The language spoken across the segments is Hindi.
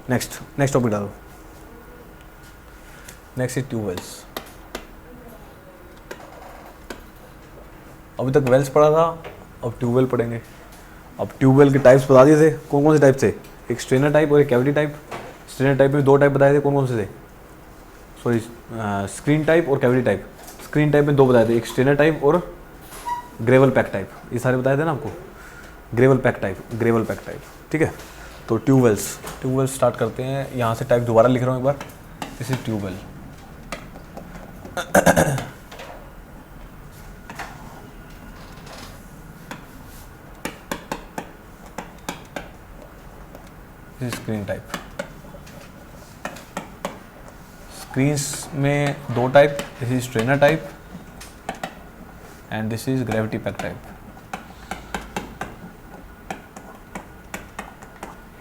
नेक्स्ट टॉपिक डालो। Next is tube wells. अभी तक वेल्स पढ़ा था, अब ट्यूबवेल पढ़ेंगे। अब ट्यूबवेल के टाइप्स बता दिए थे, कौन कौन से टाइप थे, एक स्ट्रेनर टाइप और एक कैविटी टाइप। स्ट्रेनर टाइप में 2 टाइप बताए थे, कौन कौन से थे, सॉरी स्क्रीन टाइप और कैविटी टाइप। स्क्रीन टाइप में 2 बताए थे, एक स्ट्रेनर टाइप और ग्रेवल पैक टाइप, ये सारे बताए थे ना आपको। ग्रेवल पैक टाइप, ठीक है। तो ट्यूबवेल्स स्टार्ट करते हैं। यहाँ से टाइप दोबारा लिख रहा हूँ एक बार। This is tube well. This is screen type. Screens में 2 type, this is strainer type and this is gravity pack type.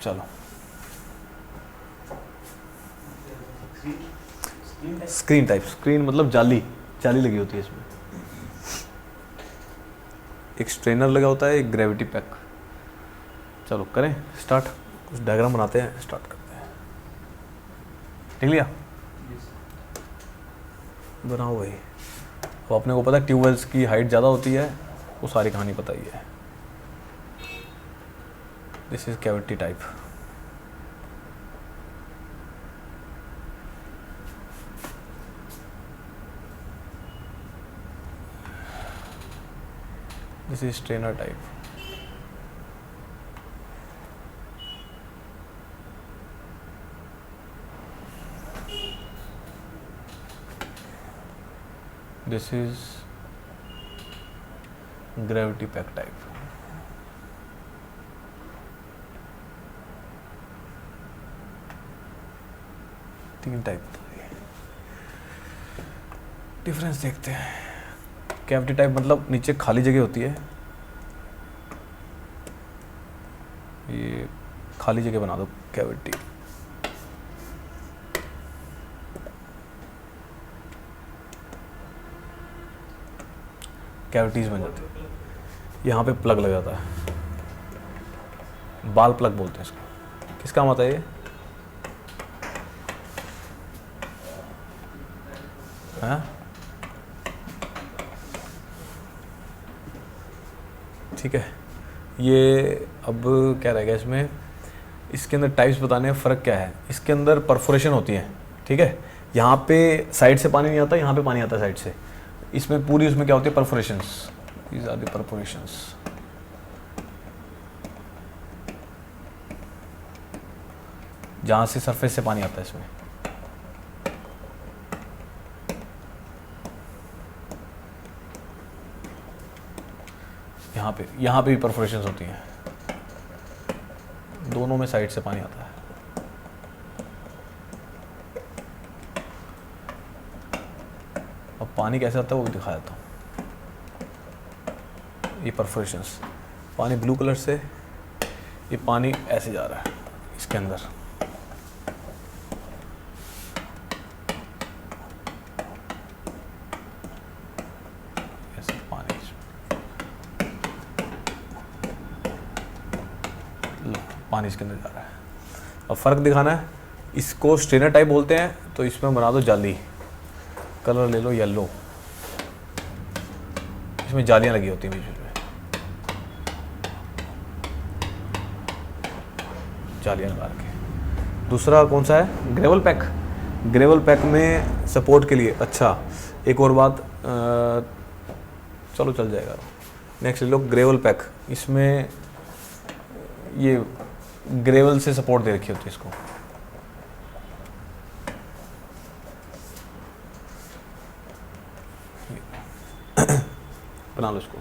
चलो, स्क्रीन टाइप, स्क्रीन मतलब जाली लगी होती है इसमें। एक स्ट्रेनर लगा होता है, एक ग्रेविटी पैक। चलो करें स्टार्ट, कुछ डायग्राम बनाते हैं, स्टार्ट करते हैं। ठीक लिया, बनाओ भाई। अब अपने को पता है ट्यूबवेल्स की हाइट ज़्यादा होती है, वो सारी कहानी पता ही है। This is cavity type. This is strainer type. This is gravity pack type. तीन टाइप डिफरेंस देखते हैं। कैविटी टाइप मतलब नीचे खाली जगह होती है, ये खाली जगह बना दो कैविटी। कैविटीज बन जाती है। यहाँ पे प्लग लग जाता है, बाल प्लग बोलते हैं इसको। किस काम आता है ये? हाँ ठीक है। ये अब क्या रहेगा इसमें, इसके अंदर टाइप्स बताने में फ़र्क क्या है। इसके अंदर परफोरेशन होती है, ठीक है। यहाँ पे साइड से पानी नहीं आता, यहाँ पे पानी आता है साइड से। इसमें पूरी, उसमें क्या होती है, perforations. These are the perforations. जहाँ से सरफेस से पानी आता है इसमें। यहाँ पे भी परफोरेशंस होती हैं, दोनों में साइड से पानी आता है। अब पानी कैसे आता है वो भी दिखा देता हूँ। ये परफोरेशंस, पानी ब्लू कलर से, ये पानी ऐसे जा रहा है इसके अंदर। ऐसे पानी, लो पानी इसके अंदर जा रहा है। अब फ़र्क दिखाना है। इसको स्ट्रेनर टाइप बोलते हैं, तो इसमें बना दो जाली। कलर ले लो येलो, इसमें जालियाँ लगी होती हैं बीच में, जालियाँ लगा के। दूसरा कौन सा है, ग्रेवल पैक। ग्रेवल पैक में सपोर्ट के लिए, अच्छा एक और बात, चलो चल जाएगा। नेक्स्ट ले लो ग्रेवल पैक। इसमें ये ग्रेवल से सपोर्ट दे रखी होती है इसको। बना लो इसको।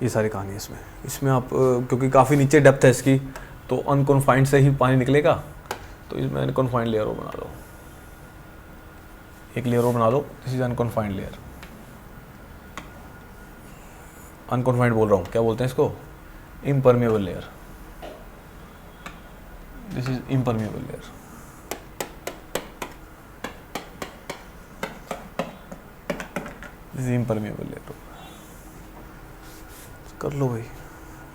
ये सारी कहानी है इसमें आप क्योंकि काफ़ी नीचे डेप्थ है इसकी, तो अनकॉन्फाइंड से ही पानी निकलेगा। तो इसमें अनकॉन्फाइंड लेयर बना लो, एक लेयर बना लो। This is unconfined layer. Unconfined बोल रहा हूँ, क्या बोलते हैं इसको, impermeable layer. This is impermeable layer, this is impermeable layer. कर लो भाई,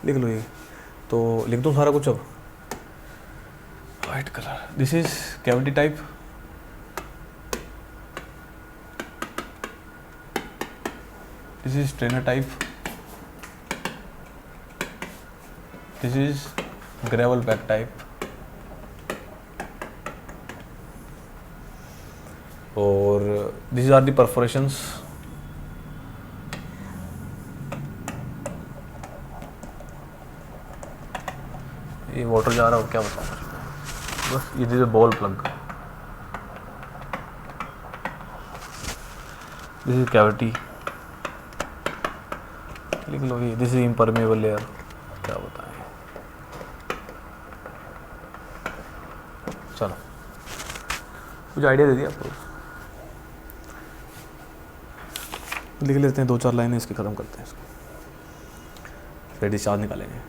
लिख लो ये, तो लिख दो सारा कुछ अब। White colour, this is cavity type, this is strainer type, this is gravel pack type, और दिस आर द परफोरेशंस। ये वाटर जा रहा है और क्या बताऊँ, बस ये this ball plug, this is cavity, लिख लो ये, दिस इज इम्परमेबल लेयर, क्या बताएं। चलो कुछ आइडिया दे दिया आपको, लिख लेते हैं 2-4 लाइनें इसकी, ख़त्म करते हैं इसको, फिर डिस्चार्ज निकालेंगे।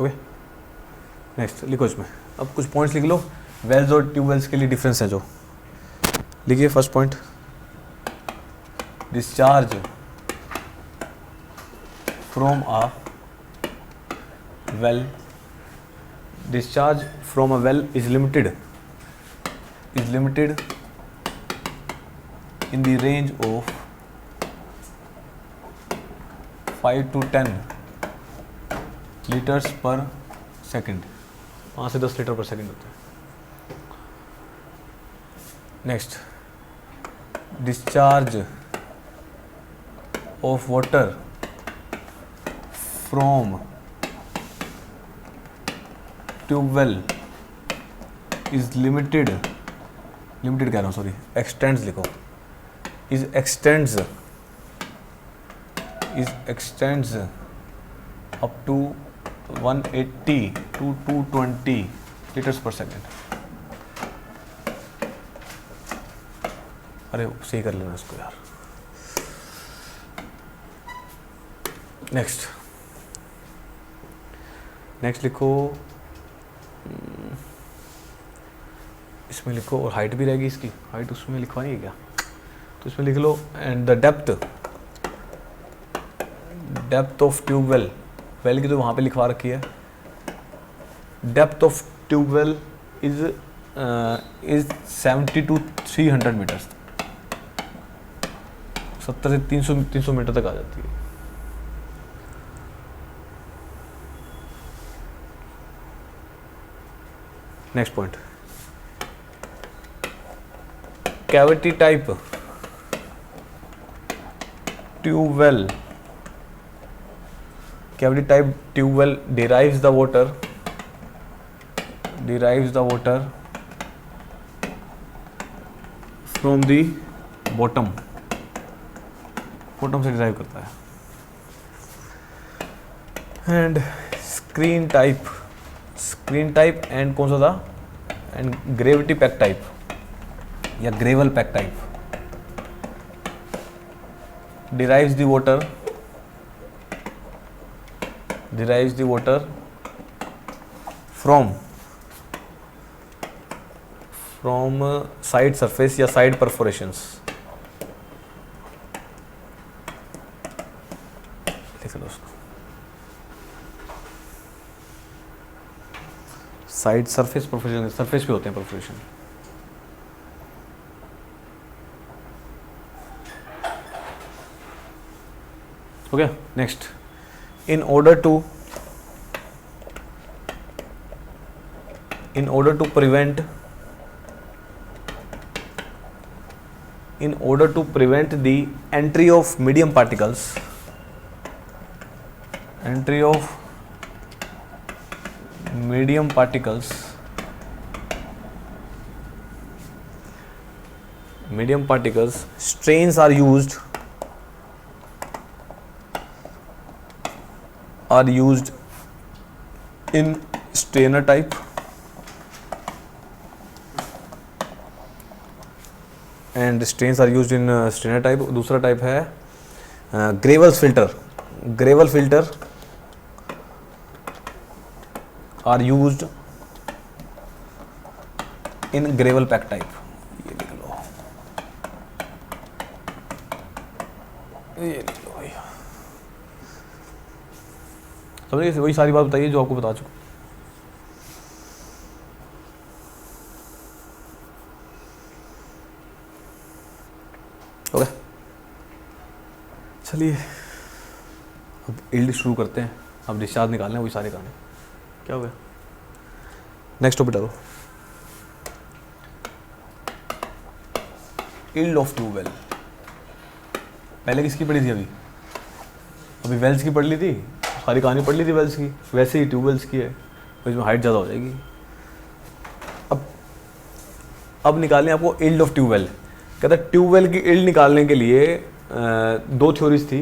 ओके, नेक्स्ट लिखो इसमें, अब कुछ पॉइंट्स लिख लो, वेल्स और ट्यूबवेल्स के लिए डिफरेंस है जो, लिखिए first point, discharge from a well, discharge from a well is limited in the range of 5 to 10 litres per second, 5 से 10 लीटर पर सेकेंड होता है। Next, discharge of water from tubewell is limited कह रहा हूँ, सॉरी, एक्सटेंड्स लिखो, is extends up to 180 to 220 litres per second. अरे सही कर लेना इसको यार। नेक्स्ट लिखो, इसमें लिखो, और हाइट भी रहेगी इसकी, हाइट उसमें लिखवानी है क्या, तो इसमें लिख लो, and the depth of tube well, well की तो वहाँ पे लिखवा रखी है, depth of tube well is 70 to 300 metres, 70 से 300 मीटर तक आ जाती है। Next point, cavity type tube well, cavity type tube derives the water from the bottom से derive करता है। एंड स्क्रीन टाइप एंड कौन सा था, एंड ग्रेविटी पैक टाइप या gravel pack type derives the water from side surface या side perforations, लिख लो उसको, साइड सरफेस परफोरेशन, सरफेस पे होते हैं perforation. Okay, next, in order to prevent the entry of medium particles strains are used in strainer type and strainers are used in strainer type. दूसरा टाइप है gravels filter. Gravel filter are used in gravel pack type. ये लिख लो, ये लिख लो भैया। समझिए, वही सारी बात बताइए जो आपको बता चुका। ओके, चलिए अब यील्ड शुरू करते हैं। अब डिस्चार्ज निकालने हैं, वही सारे काम। क्या हो गया? नेक्स्ट टॉपिक डालो। Yield of tubewell. पहले किसकी पढ़ी थी? अभी वेल्स की पढ़ ली थी, सारी कहानी पढ़ ली थी वेल्स की। वैसे ही ट्यूबवेल्स की है, तो इसमें हाइट ज़्यादा हो जाएगी। अब निकालें आपको यील्ड ऑफ ट्यूबवेल। कहता है ट्यूबवेल की यील्ड निकालने के लिए दो थ्योरीज थी।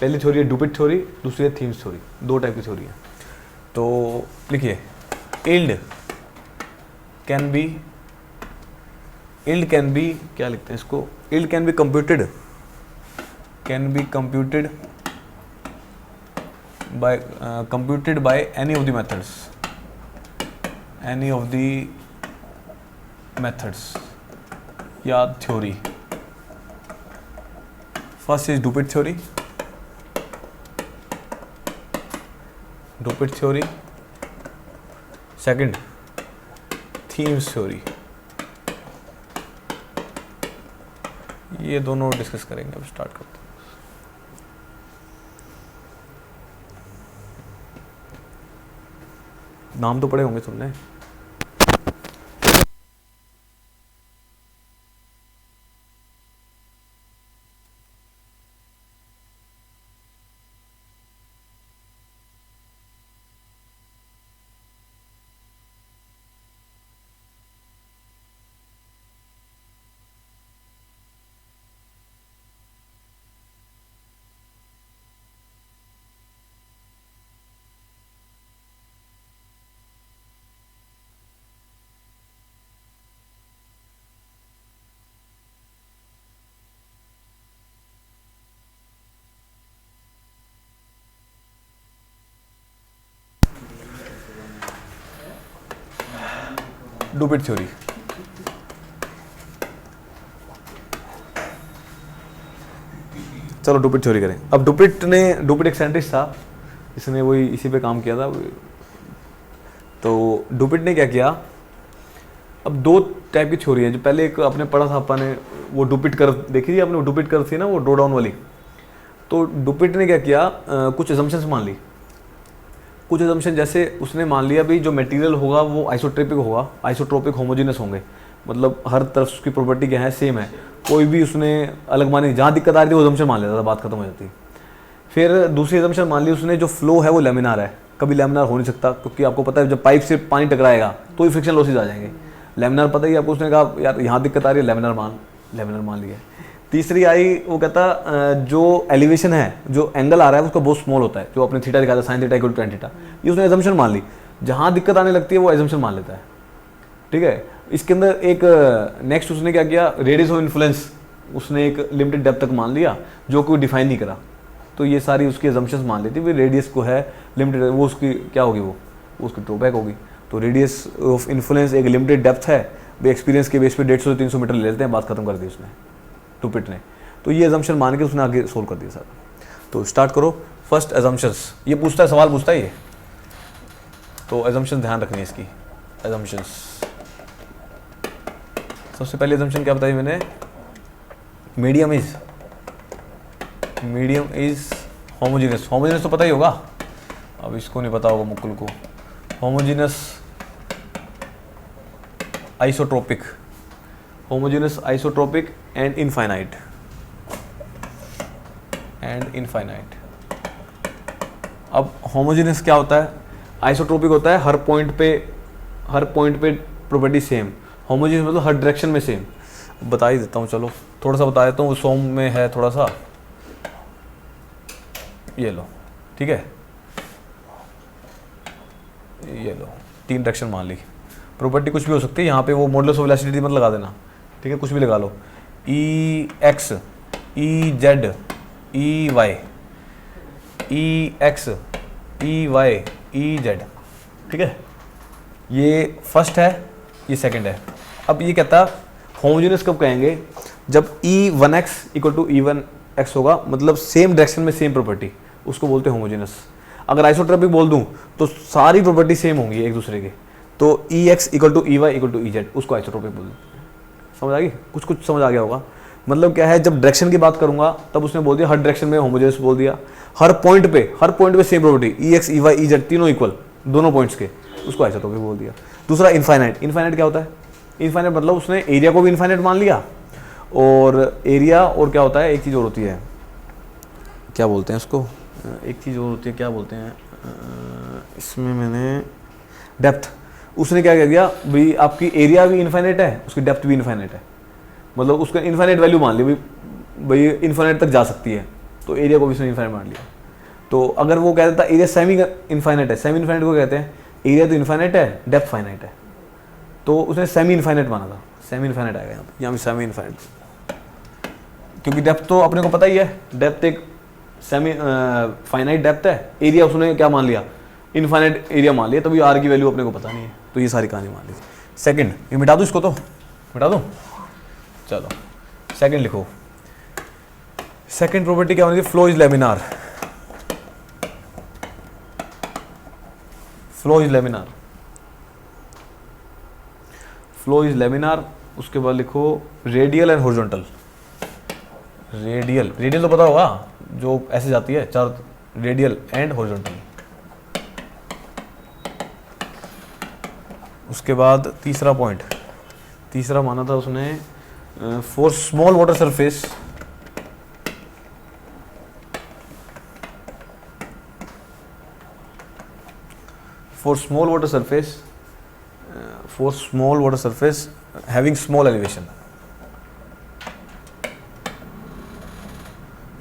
पहली थ्योरी है डुपिट थ्योरी, दूसरी है थीम्स थ्योरी। दो टाइप की थ्योरी है। तो लिखिए, यील्ड कैन बी, क्या लिखते हैं इसको? Yield can be computed by any of the methods या theory. First is Dupitt theory. Second, themes theory. ये दोनों डिस्कस करेंगे। अब स्टार्ट करते हैं। नाम तो पढ़े होंगे तुमने। डुपिट थ्योरी। चलो डुपिट थ्योरी करें। अब डुपिट एक साइंटिस्ट था, इसने वही इसी पे काम किया था। तो डुपिट ने क्या किया? अब दो टाइप की थ्योरी है। जो पहले एक आपने पढ़ा था, आपने वो डुपिट कर्व देखी थी आपने? वो डुपिट कर्व थी ना, वो ड्रॉ डाउन वाली। तो डुपिट ने क्या किया? कुछ असम्पशंस मान ली। कुछ असम्पशन जैसे उसने मान लिया भी जो मटेरियल होगा वो आइसोट्रोपिक होमोजेनस होंगे। मतलब हर तरफ उसकी प्रॉपर्टी क्या है, सेम है। कोई भी उसने अलग मानी, जहाँ दिक्कत आ रही थी वो असम्पशन मान लेता था, बात खत्म हो जाती। फिर दूसरी असम्पशन मान ली उसने, जो फ्लो है वो लेमिनार है। कभी लेमिनार हो नहीं सकता, क्योंकि आपको पता है जब पाइप से पानी टकराएगा तो ही फ्रिक्शन लॉसेज आ जाएंगे। लेमिनार पता ही आपको। उसने कहा यार यहाँ दिक्कत आ रही है, लेमिनार मान लिया। तीसरी आई, वो कहता जो एलिवेशन है, जो एंगल आ रहा है उसका बहुत स्मॉल होता है, जो अपने थीटा दिखाता है, sine theta equal to tan theta. ये उसने एजम्पशन मान ली। जहाँ दिक्कत आने लगती है वो एजम्पशन मान लेता है। ठीक है। इसके अंदर एक नेक्स्ट उसने क्या किया? रेडियस ऑफ इन्फ्लुएंस उसने एक लिमिटेड डेप्थ तक मान लिया, जो कोई डिफाइन नहीं करा। तो ये सारी उसकी एजम्पशंस मान लेती है। रेडियस को है लिमिटेड, वो उसकी क्या होगी? वो उसकी ड्रॉबैक होगी। तो रेडियस ऑफ इन्फ्लुएंस एक लिमिटेड डेप्थ है, वे एक्सपीरियंस के बेस पे 150 से 300 मीटर ले लेते हैं। बात खत्म कर दी उसने, डुपिट ने। तो ये एजम्पशन मान के उसने आगे सोल्व कर दिया सर। तो स्टार्ट करो। फर्स्ट एजम्पशंस, ये पूछता है, सवाल पूछता है ये। तो एजम्पशन ध्यान रखनी है इसकी। एजम्पशंस, सबसे पहले एजम्पशन क्या बताई मैंने? Medium is homogeneous. होमोजेनस तो पता ही होगा, अब इसको नहीं पता होगा मुकुल को। Homogeneous isotropic and infinite. अब होमोजेनस क्या होता है? आइसोट्रोपिक होता है हर पॉइंट पे प्रॉपर्टी सेम। होमोजेनस मतलब हर डायरेक्शन में सेम। बता ही देता हूँ, चलो थोड़ा सा बता देता हूँ। सोम में है थोड़ा सा, ये लो, ठीक है, ये लो, 3 डायरेक्शन मान ली। प्रॉपर्टी कुछ भी हो सकती है यहाँ पे। वो मॉडुलस ऑफ इलास्टिसिटी मत लगा देना, ठीक है, कुछ भी लगा लो। E X E Z E Y, E X E Y E Z, ठीक है। ये फर्स्ट है, ये सेकंड है। अब ये कहता है होमोजेनियस कब कहेंगे, जब E1x इक्वल टू E1x होगा, मतलब सेम डायरेक्शन में सेम प्रॉपर्टी, उसको बोलते हैं होमोजेनियस। अगर आइसोट्रोपिक बोल दूं तो सारी प्रॉपर्टी सेम होंगी एक दूसरे के, तो EX equal to EY equal to EZ, उसको आइसोट्रोपिक बोल दूं। समझ आ गई, कुछ कुछ समझ आ गया होगा। मतलब क्या है, जब डायरेक्शन की बात करूंगा तब उसने बोल दिया हर डायरेक्शन में होमोजेनियस बोल दिया, हर पॉइंट पे same property EX EY EZ तीनों इक्वल, दोनों पॉइंट्स के, उसको आइसोट्रोपिक बोल दिया। दूसरा इनफाइनाइट, इनफाइनाइट क्या होता है, इनफाइनाइट मतलब उसने एरिया को भी इनफाइनाइट मान लिया, और एरिया और क्या होता है, एक चीज़ और होती है, क्या बोलते हैं उसको, एक चीज़ और होती है, क्या बोलते हैं इसमें, मैंने डेप्थ, उसने क्या कह दिया भाई आपकी एरिया भी इनफाइनाइट है, उसकी डेप्थ भी इनफाइनाइट है, मतलब उसका इनफाइनाइट वैल्यू मान ली भाई इनफाइनाइट तक जा सकती है, तो एरिया को भी उसने इनफाइनाइट मान लिया। तो अगर वो कह देता एरिया सेमी इनफाइनाइट है, सेमी इनफाइनाइट को कहते हैं, एरिया तो इनफाइनाइट है, डेप्थ फाइनाइट है, तो उसने सेमी इनफाइनाइट माना था, सेमी इनफाइनाइट आएगा यहाँ पे सेमी इनफाइनाइट, क्योंकि डेप्थ तो अपने को पता ही है, डेप्थ एक सेमी फाइनाइट डेप्थ है, एरिया उसने क्या मान लिया, इनफाइनाइट एरिया मान लिया, तभी आर की वैल्यू अपने को पता नहीं है, तो ये सारी कहानी मान ली। सेकंड, ये मिटा दूँ इसको, तो मिटा दूँ, चलो सेकंड लिखो। सेकंड प्रॉपर्टी क्या होनी, flow is laminar, flow is laminar, flow is laminar. उसके बाद लिखो radial and horizontal, radial, radial तो पता होगा जो ऐसे जाती है चार, रेडियल एंड हॉरिजॉन्टल। उसके बाद तीसरा पॉइंट, तीसरा माना था उसने for small water surface, for small water surface, for small water surface having small elevation,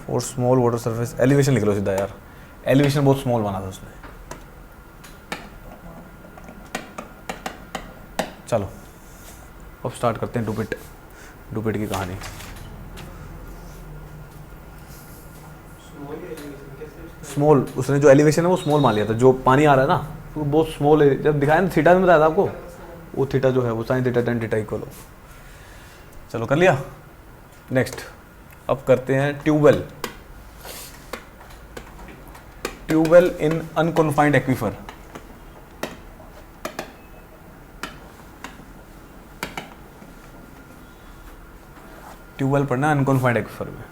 for small water surface, elevation लिख लो सीधा यार, एलिवेशन बहुत स्मॉल बना था उसने। चलो अब स्टार्ट करते हैं डुपिट, डुपिट की कहानी। स्मॉल, उसने जो एलिवेशन है वो स्मॉल मान लिया था, जो पानी आ रहा है ना वो बहुत स्मॉल है, जब दिखाया ना थीटा में बताया था आपको, वो थीटा जो है वो sine theta tan theta equal हो। चलो कर लिया। नेक्स्ट अब करते हैं ट्यूबवेल, ट्यूबवेल इन अनकॉन्फाइंड एक्वीफर। ट्यूबवेल पढ़ना है अनकॉन्फाइंड एक्वीफर में।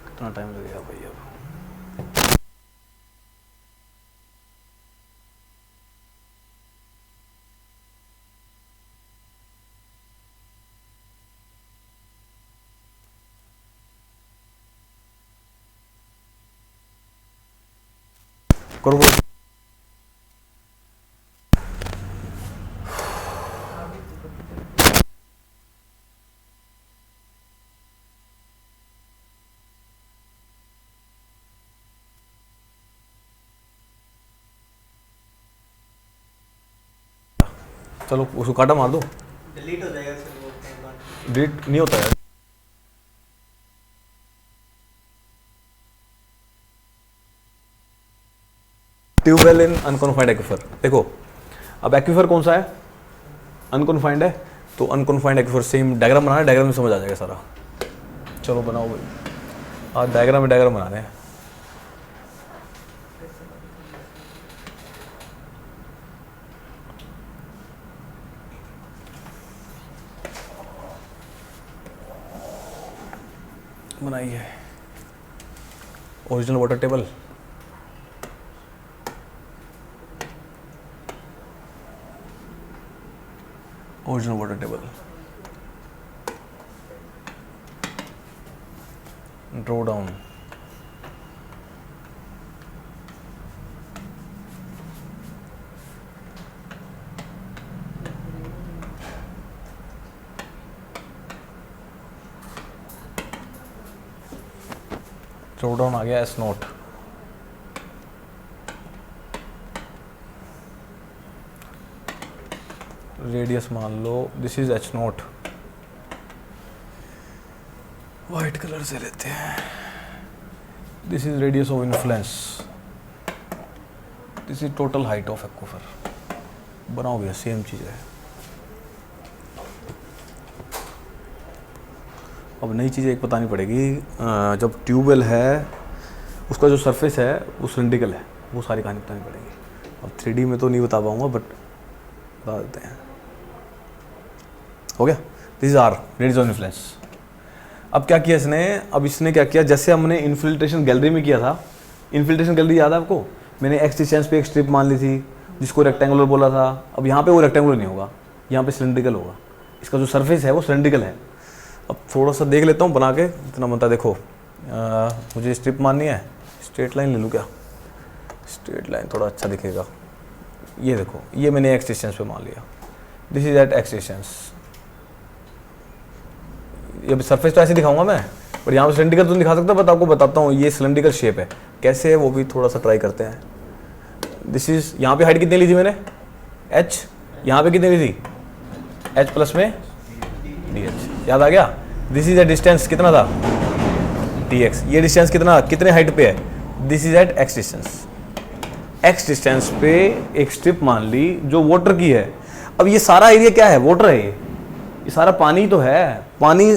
कितना टाइम लगेगा भाई अब, करो। चलो उसको काटा मार दो, डिलीट हो जाएगा सर, वो डिलीट नहीं होता है। ट्यूबवेल इन अनकॉन्फाइंड एक्वीफर, देखो अब एक्वीफर कौन सा है, अनकॉन्फाइंड है, तो अनकॉन्फाइंड एक्वीफर सेम डायग्राम बनाना है, डायग्राम में समझ आ जाएगा सारा। चलो बनाओ भाई, आज डायग्राम में डायग्राम बना रहे हैं। बनाइए original water table, original water table, draw down, draw down आ गया एस नोट, रेडियस मान लो this is H nought, white colour से लेते हैं, this is radius of influence, this is total height of aquifer. बनाओ भैया सेम चीज़ है। अब नई चीज़ एक बतानी पड़ेगी, जब ट्यूबवेल है उसका जो सरफेस है वो सिलिंड्रिकल है, वो सारी कहानी बतानी पड़ेगी। अब 3D में तो नहीं बता पाऊँगा बट बता देते हैं। हो गया, this is r radius of influence. अब क्या किया इसने, अब इसने क्या किया, जैसे हमने इन्फिल्ट्रेशन गैलरी में किया था, इन्फिल्ट्रेशन गैलरी याद है आपको, मैंने एक्स डिस्टेंस पे एक स्ट्रिप मान ली थी जिसको रेक्टेंगुलर बोला था। अब यहाँ पे वो रेक्टेंगुलर नहीं होगा, यहाँ पे सिलिंड्रिकल होगा, इसका जो सरफेस है वो सिलिंड्रिकल है। अब थोड़ा सा देख लेता हूँ बना के इतना बनता है। देखो मुझे स्ट्रिप माननी है, स्ट्रेट लाइन ले लूँ क्या, स्ट्रेट लाइन थोड़ा अच्छा दिखेगा। ये देखो, ये मैंने एक्स डिस्टेंस पे मान लिया, this is at x distance. ये सरफेस तो ऐसे दिखाऊंगा मैं, पर यहाँ पे सिलिंड्रिकल तो नहीं दिखा सकता, बट आपको बताता हूँ ये सिलिंड्रिकल शेप है, कैसे है वो भी थोड़ा सा ट्राई करते हैं। दिस इज, यहाँ पे हाइट कितनी ली थी मैंने, h, यहाँ पे कितनी ली थी, h प्लस में dh, याद आ गया। दिस इज ए डिस्टेंस कितना था, dx, ये डिस्टेंस कितना, कितने हाइट पे है, this is at x distance. x distance पे एक स्ट्रिप मान ली जो वाटर की है। अब ये सारा एरिया क्या है, वाटर है, ये सारा पानी तो है। पानी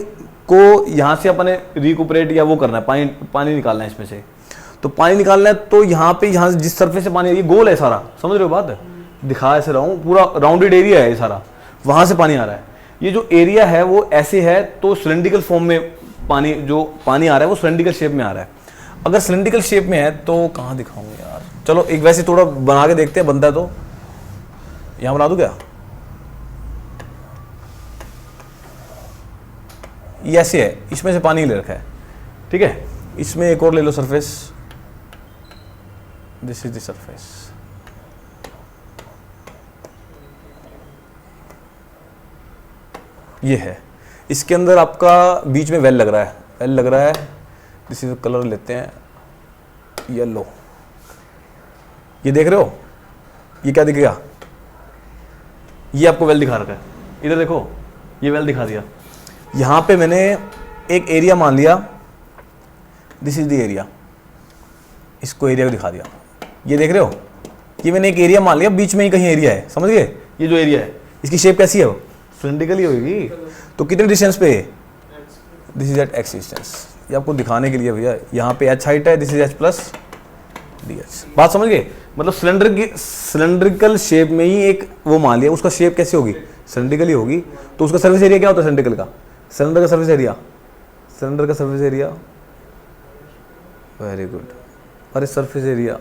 को यहाँ से अपने रिकुपरेट या वो करना है, पानी निकालना है इसमें से, तो पानी निकालना है तो यहाँ पे, यहाँ जिस सरफेस से पानी, ये गोल है सारा, समझ रहे हो बात, दिखा ऐसे रहा हूँ, पूरा राउंडेड एरिया है ये सारा, वहाँ से पानी आ रहा है। ये जो एरिया है वो ऐसे है, तो सिलिंड्रिकल फॉर्म में पानी, जो पानी आ रहा है वो सिलिंड्रिकल शेप में आ रहा है। अगर सिलिंड्रिकल शेप में है तो कहाँ दिखाऊँ यार, चलो एक वैसे थोड़ा बना के देखते हैं, बनता है तो यहाँ बना दूँ क्या, ये ऐसे है, इसमें से पानी ले रखा है, ठीक है। इसमें एक और ले लो surface, this is the surface, ये है। इसके अंदर आपका बीच में वेल लग रहा है, वेल लग रहा है, दिस इज कलर लेते हैं येलो, ये देख रहे हो, ये क्या दिखेगा, ये आपको वेल दिखा रखा है, इधर देखो ये वेल दिखा दिया। यहाँ पे मैंने एक एरिया मान लिया, दिस इज द एरिया, इसको एरिया को दिखा दिया, ये देख रहे हो, ये मैंने एक एरिया मान लिया, बीच में ही कहीं एरिया है, समझ गए। ये जो एरिया है इसकी शेप कैसी है, सिलिंड्रिकल ही होगी, तो कितने डिस्टेंस पे, this is at x distance. ये आपको दिखाने के लिए भैया, यहाँ पे एच हाइट है, this is H plus D h, बात समझ गए। मतलब सिलिंड्रिकल शेप में ही एक वो मान लिया, उसका शेप कैसी होगी, सिलिंड्रिकल ही होगी, तो उसका सर्फेस एरिया क्या होता है सिलिंड्रिकल का, सिलेंडर का सर्फेस एरिया, सिलेंडर का सर्फेस एरिया, वेरी गुड, अरे surface area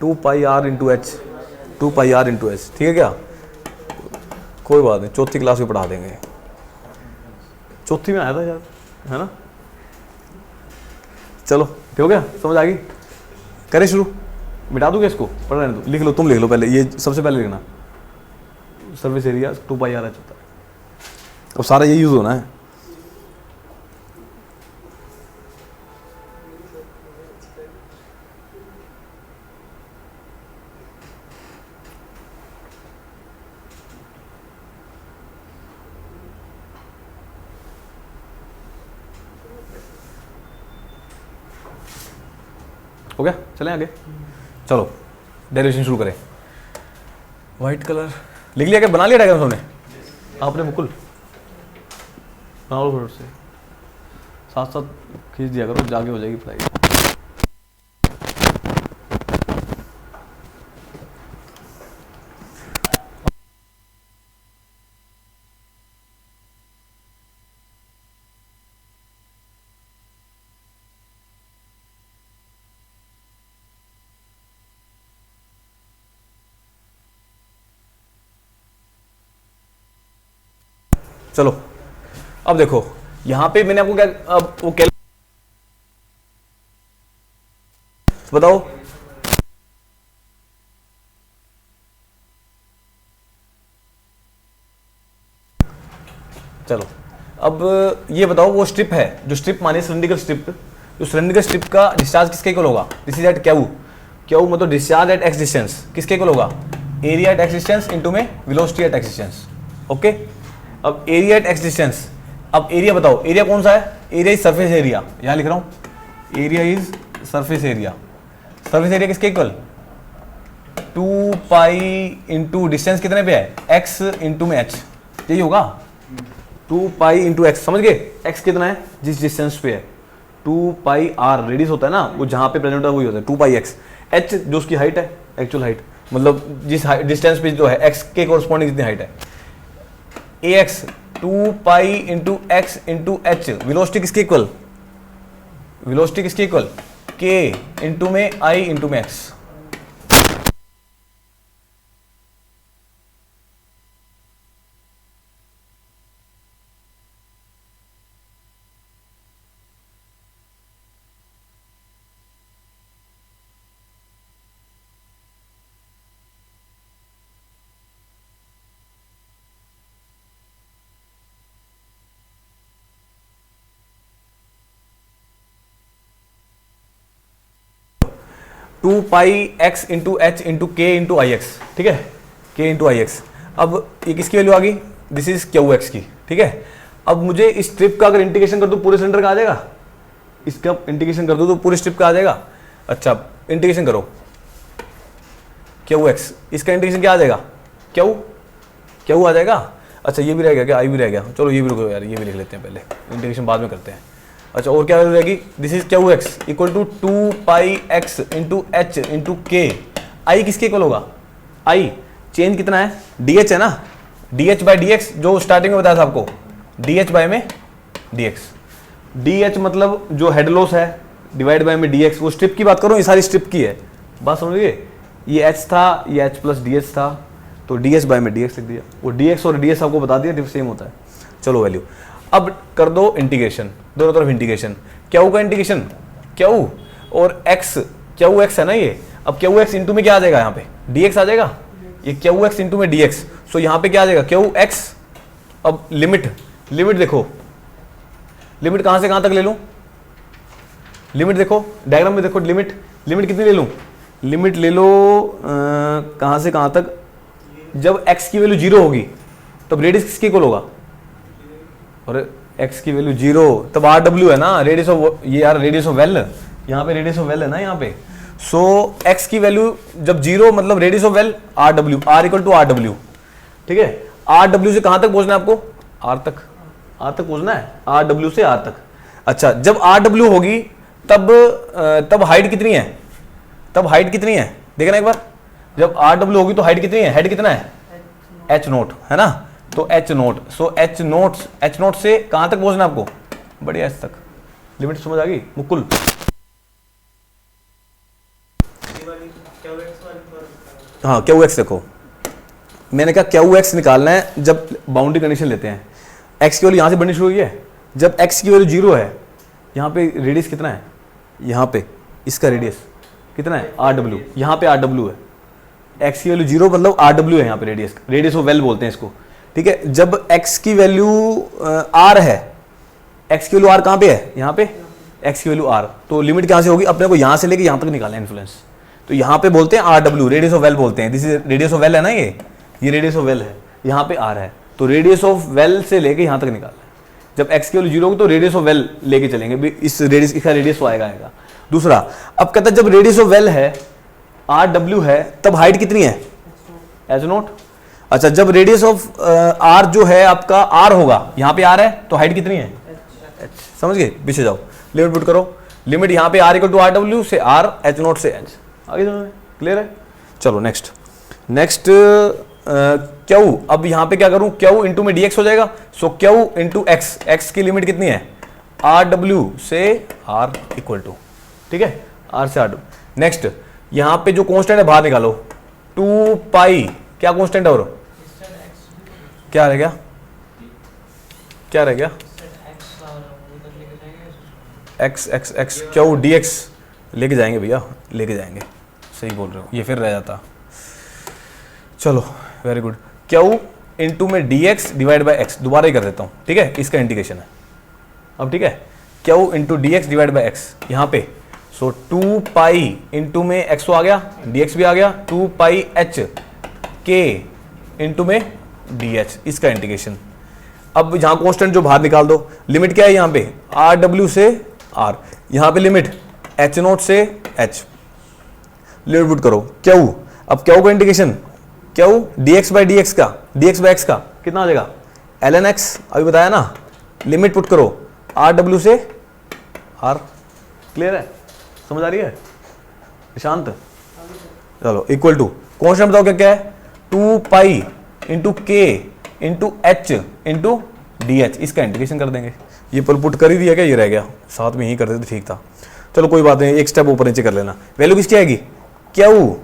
2 pi r into h, 2 pi r into h, ठीक है क्या, कोई बात नहीं, चौथी क्लास में पढ़ा देंगे, चौथी में आया था यार, है ना। चलो ठीक हो गया, समझ आ गई, करें शुरू, मिटा दूंगा इसको, पढ़ रहे हैं तो लिख लो, तुम लिख लो पहले, ये सबसे पहले लिखना, surface area 2 pi R H होता है, अब सारा ये यूज होना है। हो गया, चलें आगे, चलो डेरिवेशन शुरू करें। वाइट कलर लिख लिया क्या, बना लिया डायग्राम हमने, आपने मुकुल बना लो फटाफट से, साथ साथ खींच दिया करो, जाके हो जाएगी पढ़ाई। चलो अब देखो, यहां पे मैंने आपको क्या, अब वो बताओ, चलो अब ये बताओ, वो स्ट्रिप है, जो स्ट्रिप मानी सिलिंड्रिकल स्ट्रिप, जो सिलिंड्रिकल स्ट्रिप का डिस्चार्ज किसके इक्वल होगा, this is at Q, Q मतलब डिस्चार्ज एट एक्स डिस्टेंस, किसके इक्वल होगा, area at x distance into में velocity at x distance, okay. अब एरिया एट एक्स डिस्टेंस, अब एरिया बताओ, एरिया कौन सा है? एरिया इज सरफेस एरिया, यहां लिख रहा हूं, area is surface area. Surface area किसके इक्वल? 2 पाई इंटू डिस्टेंस कितने पे है? x इंटू में h, यही होगा 2 पाई इंटू एक्स, समझ गए? x कितना है? जिस डिस्टेंस पे है, 2 पाई r रेडियस होता है ना, वो जहां पे प्रेजेंट है वही होता है 2 पाई x। h जो उसकी हाइट है, एक्चुअल हाइट, मतलब जिस डिस्टेंस पे जो है x के कोरस्पॉन्डिंग जितनी हाइट है। ax 2 pi into x into h, velocity किसके इक्वल? वेलोसिटी किसके इक्वल? k इंटू में i इंटू में x। Two pi x into h into k into i x, ठीक है, के इंटू आई एक्स। अब ये किसकी वैल्यू आ गई? दिस इज क्यू एक्स की, ठीक है। अब मुझे इस स्ट्रिप का अगर इंटीग्रेशन कर दूं पूरे सिलेंडर का आ जाएगा, इसका इंटीग्रेशन कर दूं तो पूरे स्ट्रिप का आ जाएगा। अच्छा इंटीग्रेशन करो, क्यू एक्स, इसका इंटीग्रेशन क्या आ जाएगा? क्यू क्यू आ जाएगा। अच्छा ये भी रह गया क्या? आई भी रह गया, चलो ये भी रुको यार, ये भी लिख लेते हैं, पहले इंटीग्रेशन बाद में करते हैं। अच्छा और क्या वैल्यू रहेगी? This is Q x equal to 2 pi x into h into k. आई किसके इक्वल होगा? आई चेंज कितना है? डी एच है ना, D H by D x, जो स्टार्टिंग में बताया था आपको, डी एच बाई में डी एक्स। डी एच मतलब जो हेड लॉस है, डिवाइड बाई में डी एक्स, वो स्ट्रिप की बात करो, ये सारी स्ट्रिप की है, बात समझिए। ये एच था, ये एच प्लस डी एच था, तो डी एच बाई में डी एक्स लिख दिया। वो डी एक्स और डी एच आपको बता दिया सेम होता है। चलो वैल्यू अब कर दो इंटीग्रेशन, दोनों तरफ इंटीग्रेशन। क्यू का इंटीग्रेशन, क्यू और एक्स, क्यू एक्स है ना ये, अब क्यू एक्स इंटू में क्या आ जाएगा? यहाँ पे डी एक्स आ जाएगा, ये क्यू एक्स इंटू में डी एक्स, सो यहाँ पे क्या आ जाएगा? Q x. अब लिमिट, लिमिट देखो, लिमिट कहाँ से कहाँ तक ले लूँ? लिमिट देखो डायग्राम में देखो, लिमिट, लिमिट कितनी ले लूँ? लिमिट ले लो कहाँ से कहाँ तक? जब x की वैल्यू 0 होगी तब रेडियस किसकी इक्वल होगा? और x की वैल्यू 0 तब आर डब्ल्यू है ना, रेडियस ऑफ, ये यार रेडियस ऑफ वेल, यहाँ पे रेडियस ऑफ वेल है ना यहाँ पे। सो x की वैल्यू जब 0 मतलब radius of well R W, R equal to are W, ठीक है। आर डब्ल्यू से कहाँ तक पहुँचना है आपको? आर तक, आर तक पहुँचना है, आर डब्ल्यू से आर तक। अच्छा जब आर डब्ल्यू होगी तब हाइट कितनी है? तब हाइट कितनी है देखना एक बार। जब आर डब्ल्यू होगी तो हाइट कितनी है? हेड कितना है? एच नोट है ना, तो H note, so H naught से कहां तक पहुंचना आपको? बढ़िया एच तक। लिमिट समझ आ गई मुकुल? हाँ क्यू एक्स देखो, मैंने कहा क्यू एक्स निकालना है जब बाउंड्री कंडीशन लेते हैं। एक्स की वैल्यू यहां से बढ़नी शुरू हुई है, जब एक्स की वैल्यू 0 है, यहाँ पे रेडियस कितना है? यहाँ पे इसका रेडियस कितना है? आर डब्ल्यू, यहाँ पे आर डब्ल्यू है, एक्स की वैल्यू 0 मतलब आर डब्ल्यू है यहाँ पे, रेडियस, रेडियस ऑफ वेल बोलते हैं इसको, ठीक है। जब एक्स की वैल्यू आर है, एक्स की वैल्यू आर कहाँ पे है? यहाँ पे एक्स की वैल्यू आर, तो लिमिट कहाँ से होगी? अपने को यहाँ से लेके यहाँ तक निकालना है इन्फ्लुएंस, तो यहाँ पे बोलते हैं R W, radius of well बोलते हैं। This is radius of well है ना, ये रेडियस ऑफ वेल है, यहाँ पे आर है, तो रेडियस ऑफ वेल से लेके यहाँ तक निकालना है। जब एक्स की वैल्यू 0 होगी तो रेडियस ऑफ वेल लेके चलेंगे, इस रेडियस, इसका रेडियस तो आएगा। दूसरा अब कहता है जब रेडियस ऑफ वेल है आर डब्ल्यू है तब हाइट कितनी है? H note. अच्छा जब रेडियस ऑफ आर जो है आपका आर होगा, यहाँ पे आर है तो हाइट कितनी है? एच। समझ गए? पीछे जाओ, लिमिट पुट करो, लिमिट यहाँ पे आर इक्वल टू आर डब्ल्यू से आर, एच नोट से एच। आगे समझ में क्लियर है? चलो नेक्स्ट, नेक्स्ट क्यू। अब यहाँ पे क्या करूँ? क्यू इंटू में डी एक्स हो जाएगा, सो क्यू इंटू एक्स, एक्स की लिमिट कितनी है? आर डब्ल्यू से आर इक्वल टू, ठीक है, आर से आर। नेक्स्ट यहाँ पे जो कांस्टेंट है बाहर निकालो, 2 पाई, क्या कांस्टेंट है? और क्या रह गया? क्या रह गया? X x x Q D x लेके जाएंगे भैया, लेके जाएंगे, सही बोल रहे हो, ये फिर रह जाता। चलो वेरी गुड। क्यू इंटू में D x divide by x, दोबारा ही कर देता हूँ, ठीक है, इसका इंटीग्रेशन है अब, ठीक है। Q into D x divide by x यहाँ पे, सो 2 पाई इंटू में एक्स आ गया, डी एक्स भी आ गया, 2 पाई एच के इंटू में डी एच, इसका इंटीग्रेशन। अब यहाँ कॉन्स्टेंट जो बाहर निकाल दो, लिमिट क्या है यहाँ पे आर डब्ल्यू से आर, यहाँ पे लिमिट एच नोट से एच, लिमिट पुट करो क्यू। अब क्यू का integration, Q D x by D x का, डी एक्स बाई एक्स का कितना आ जाएगा एल एन एक्स, अभी बताया ना, लिमिट पुट करो आर डब्ल्यू से आर। क्लियर है, समझ आ रही है निशांत? चलो इक्वल टू कॉन्स्टेंट बताओ क्या क्या है, 2 pi into k into h into D H, इसका इंटीग्रेशन कर देंगे। ये पल पुट कर ही दिया क्या, ये रह गया, साथ में ही कर देते ठीक था। चलो कोई बात नहीं, एक स्टेप ऊपर नीचे कर लेना। वैल्यू किसकी आएगी क्यू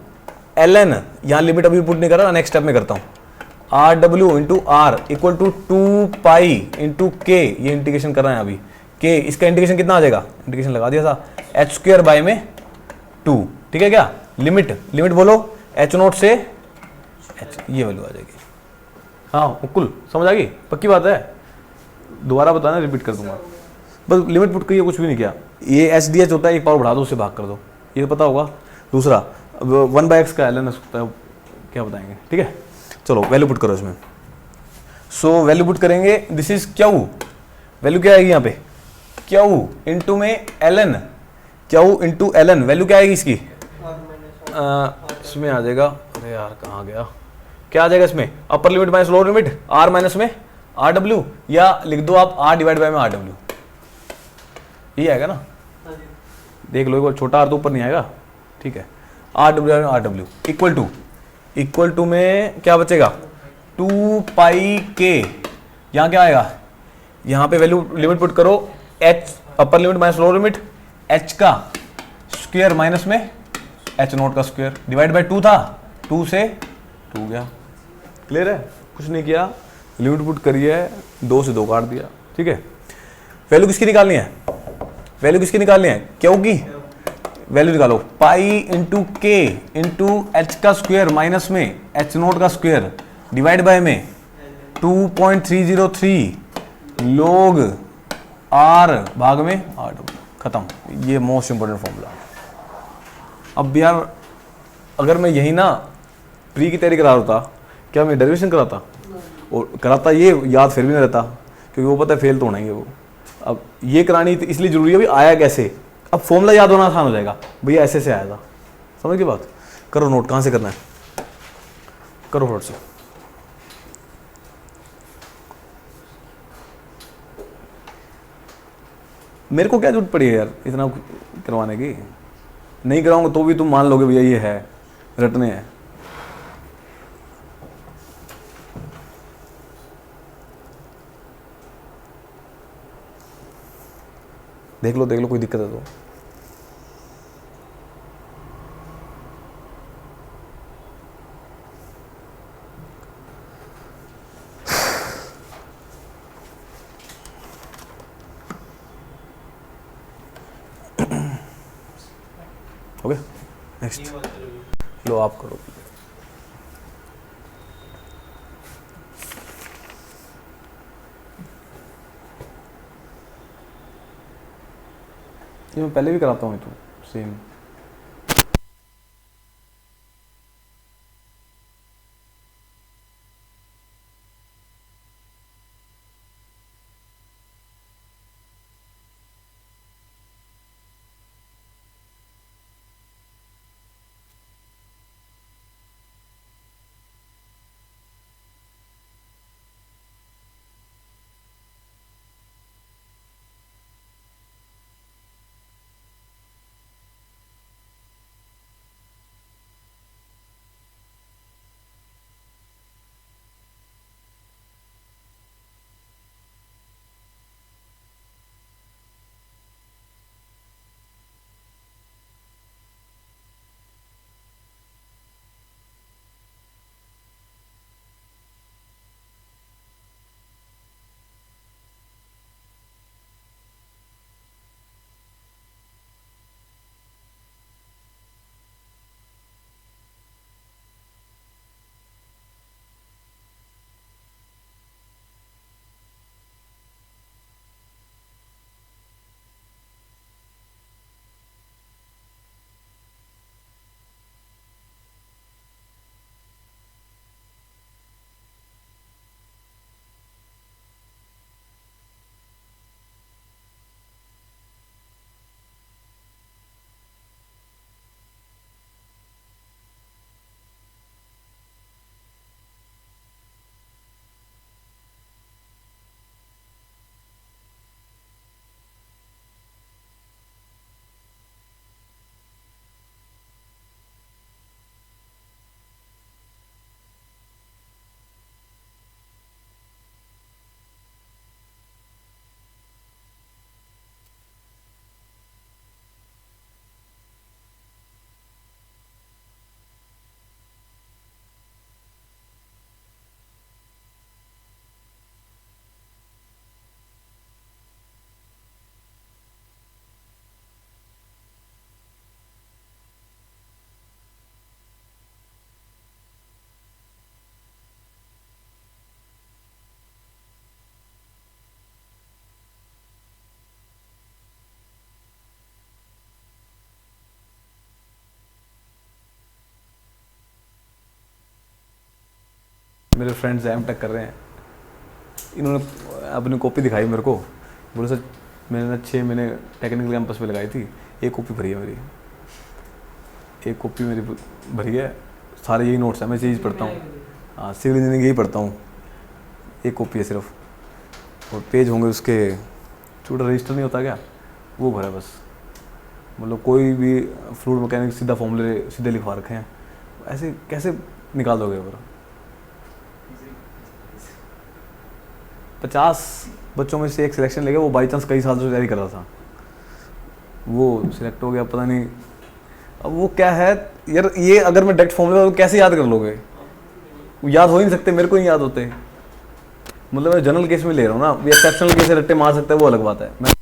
एल एन, यहाँ लिमिट अभी पुट नहीं कर रहा, नेक्स्ट स्टेप में करता हूँ, आर डब्ल्यू into r equal to 2 pi into k, ये इंटीग्रेशन कर रहे हैं अभी, के इसका इंटीग्रेशन कितना आ जाएगा, इंटीग्रेशन लगा दिया था, एच स्क्वायर बाई में 2, ठीक है क्या, लिमिट लिमिट बोलो एच नोट से एच, ये वैल्यू आ जाएगी। हाँ मुकुल समझ आ गई, पक्की बात है, दोबारा बताना रिपीट कर दूंगा, बस लिमिट पुट करिए, कुछ भी नहीं किया। ये एच डी एच होता है, एक पावर बढ़ा दो उससे भाग कर दो, ये तो पता होगा। दूसरा 1/x का एल एन होता है, क्या बताएंगे, ठीक है। चलो वैल्यू पुट करो इसमें, सो वैल्यू पुट करेंगे, दिस इज क्यू, वैल्यू क्या आएगी यहाँ पे क्यू इंटू में l n, q into l n, value क्या आएगी इसकी, इसमें आ जाएगा, अरे यार कहाँ गया, क्या आ जाएगा इसमें, upper limit minus lower limit r minus में आर डब्ल्यू, या लिख दो आप आर डिवाइड बाय में आर डब्ल्यू, ये आएगा ना, देख लो एक बार, छोटा आर तो ऊपर नहीं आएगा, ठीक है, आर डब्ल्यू इक्वल टू में क्या बचेगा 2 पाई के, यहाँ क्या आएगा, यहाँ पे वैल्यू लिमिट पुट करो, एच अपर limit minus lower limit H का स्क्वायर माइनस में एच नोट का स्क्वायर डिवाइड बाय 2 था, 2 से 2 गया। क्लियर है, कुछ नहीं किया, लिमिट पुट करिए, 2 से 2 काट दिया, ठीक है। वैल्यू किसकी निकालनी है, वैल्यू किसकी निकालनी है क्यू की, वैल्यू निकालो पाई इंटू के इंटू एच का स्क्वायर माइनस में एच नोट का स्क्वायर डिवाइड बाय में 2.303 लोग आर भाग में आर, खत्म, ये मोस्ट इंपोर्टेंट फॉर्मूला। अब यार अगर मैं यही ना प्री की तैयारी करा होता, क्या मैं डेरिवेशन कराता, और कराता ये याद फिर भी नहीं रहता, क्योंकि वो पता है फेल तो होना ही है वो। अब ये करानी इसलिए जरूरी है, भी आया कैसे, अब फॉर्मूला याद होना आसान हो जाएगा, भैया ऐसे से आया था, समझ की बात। करो नोट, कहाँ से करना है, करो नोट से। मेरे को क्या जरूरत पड़ी है यार इतना करवाने की, नहीं कराऊंगा तो भी तुम मान लोगे भैया ये है, रटने हैं। देख लो कोई दिक्कत है तो। ओके नेक्स्ट, लो आप करो। ये मैं पहले भी कराता हूँ तो सेम। मेरे फ्रेंड्स एम टेक कर रहे हैं, इन्होंने अपनी कॉपी दिखाई मेरे को, बोले सर मैंने ना 6 महीने टेक्निकल कैंपस में लगाई थी, एक कॉपी भरी है मेरी, एक कॉपी मेरी भरी है, सारे यही नोट्स हैं, मैं चीज़ पढ़ता हूँ, हाँ सिविल इंजीनियरिंग यही पढ़ता हूँ, एक कॉपी है सिर्फ, और पेज होंगे उसके, छोटा रजिस्टर नहीं होता क्या, वो भरा है बस। मतलब कोई भी फ्लूइड मैकेनिक सीधा फॉर्मूले सीधे लिखवा रखे हैं, ऐसे कैसे निकाल दोगे? और 50 बच्चों में से एक सिलेक्शन ले गया, वो बाई चांस कई साल से तैयारी कर रहा था, वो सिलेक्ट हो गया, पता नहीं अब वो क्या है यार। ये अगर मैं डायरेक्ट फॉर्मूला तो कैसे याद कर लोगे? याद हो ही नहीं सकते, मेरे को नहीं याद होते। मतलब मैं जनरल केस में ले रहा हूँ ना, एक्सेप्शनल केस रट्टे मार सकता है वो अलग बात है। मैं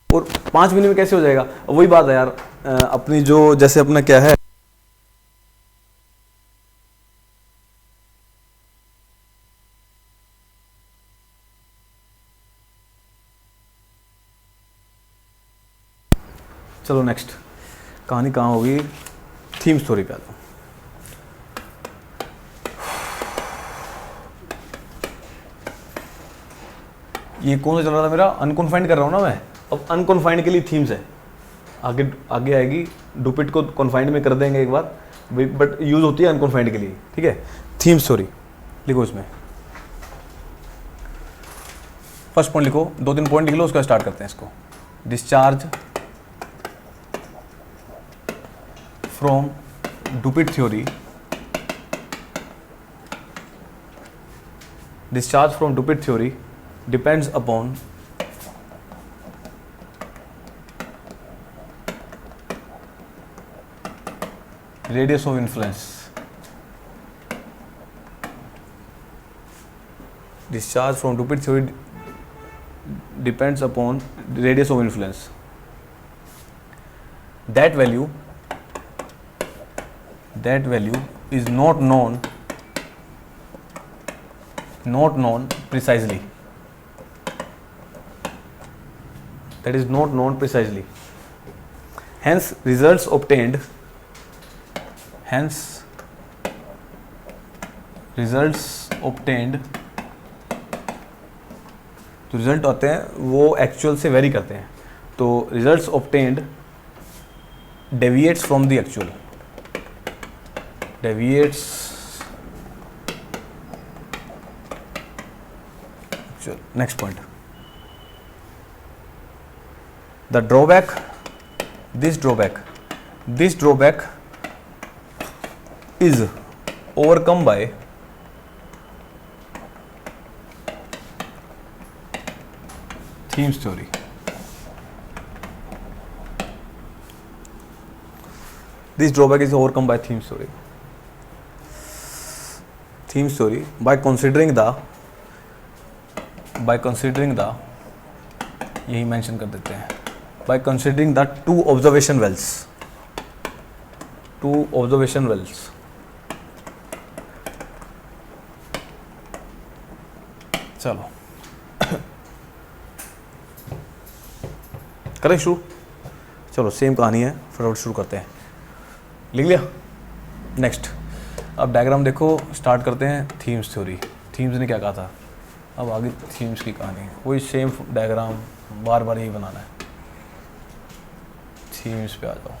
और 5 महीने में कैसे हो जाएगा? वही बात है यार, अपनी जो जैसे अपना क्या है, चलो नेक्स्ट कहानी कहाँ होगी, थीम स्टोरी पे आता हूँ। ये कौन सा चल रहा था मेरा? अनकॉन्फाइंड कर रहा हूँ ना मैं। अब अनकॉन्फाइंड के लिए थीम्स है, आगे आगे आएगी। डुपिट को कॉन्फाइंड में कर देंगे एक बार, बट यूज होती है अनकॉन्फाइंड के लिए, ठीक है। थीम स्टोरी लिखो इसमें, फर्स्ट पॉइंट लिखो, 2-3 पॉइंट लिख लो, उसका स्टार्ट करते हैं इसको। Discharge from Dupuit theory, discharge from Dupit theory depends upon radius of influence. Discharge from Dupit theory depends upon radius of influence. That value is not known precisely. That is not known precisely. Hence results obtained जो रिजल्ट आते हैं वो एक्चुअल से वेरी करते हैं, तो results obtained deviates from the actual. Next point. The drawback. This drawback is overcome by theme story. This drawback is overcome by theme story. Theme story by considering the यही मेंशन कर देते हैं, by considering the two observation wells. चलो करें शुरू। चलो सेम कहानी है, फटाफट शुरू करते हैं। लिख लिया? नेक्स्ट अब डायग्राम देखो, स्टार्ट करते हैं थीम्स थ्योरी। थीम्स ने क्या कहा था, अब आगे थीम्स की कहानी, वही सेम डायग्राम बार बार यही बनाना है। थीम्स पे आ जाओ।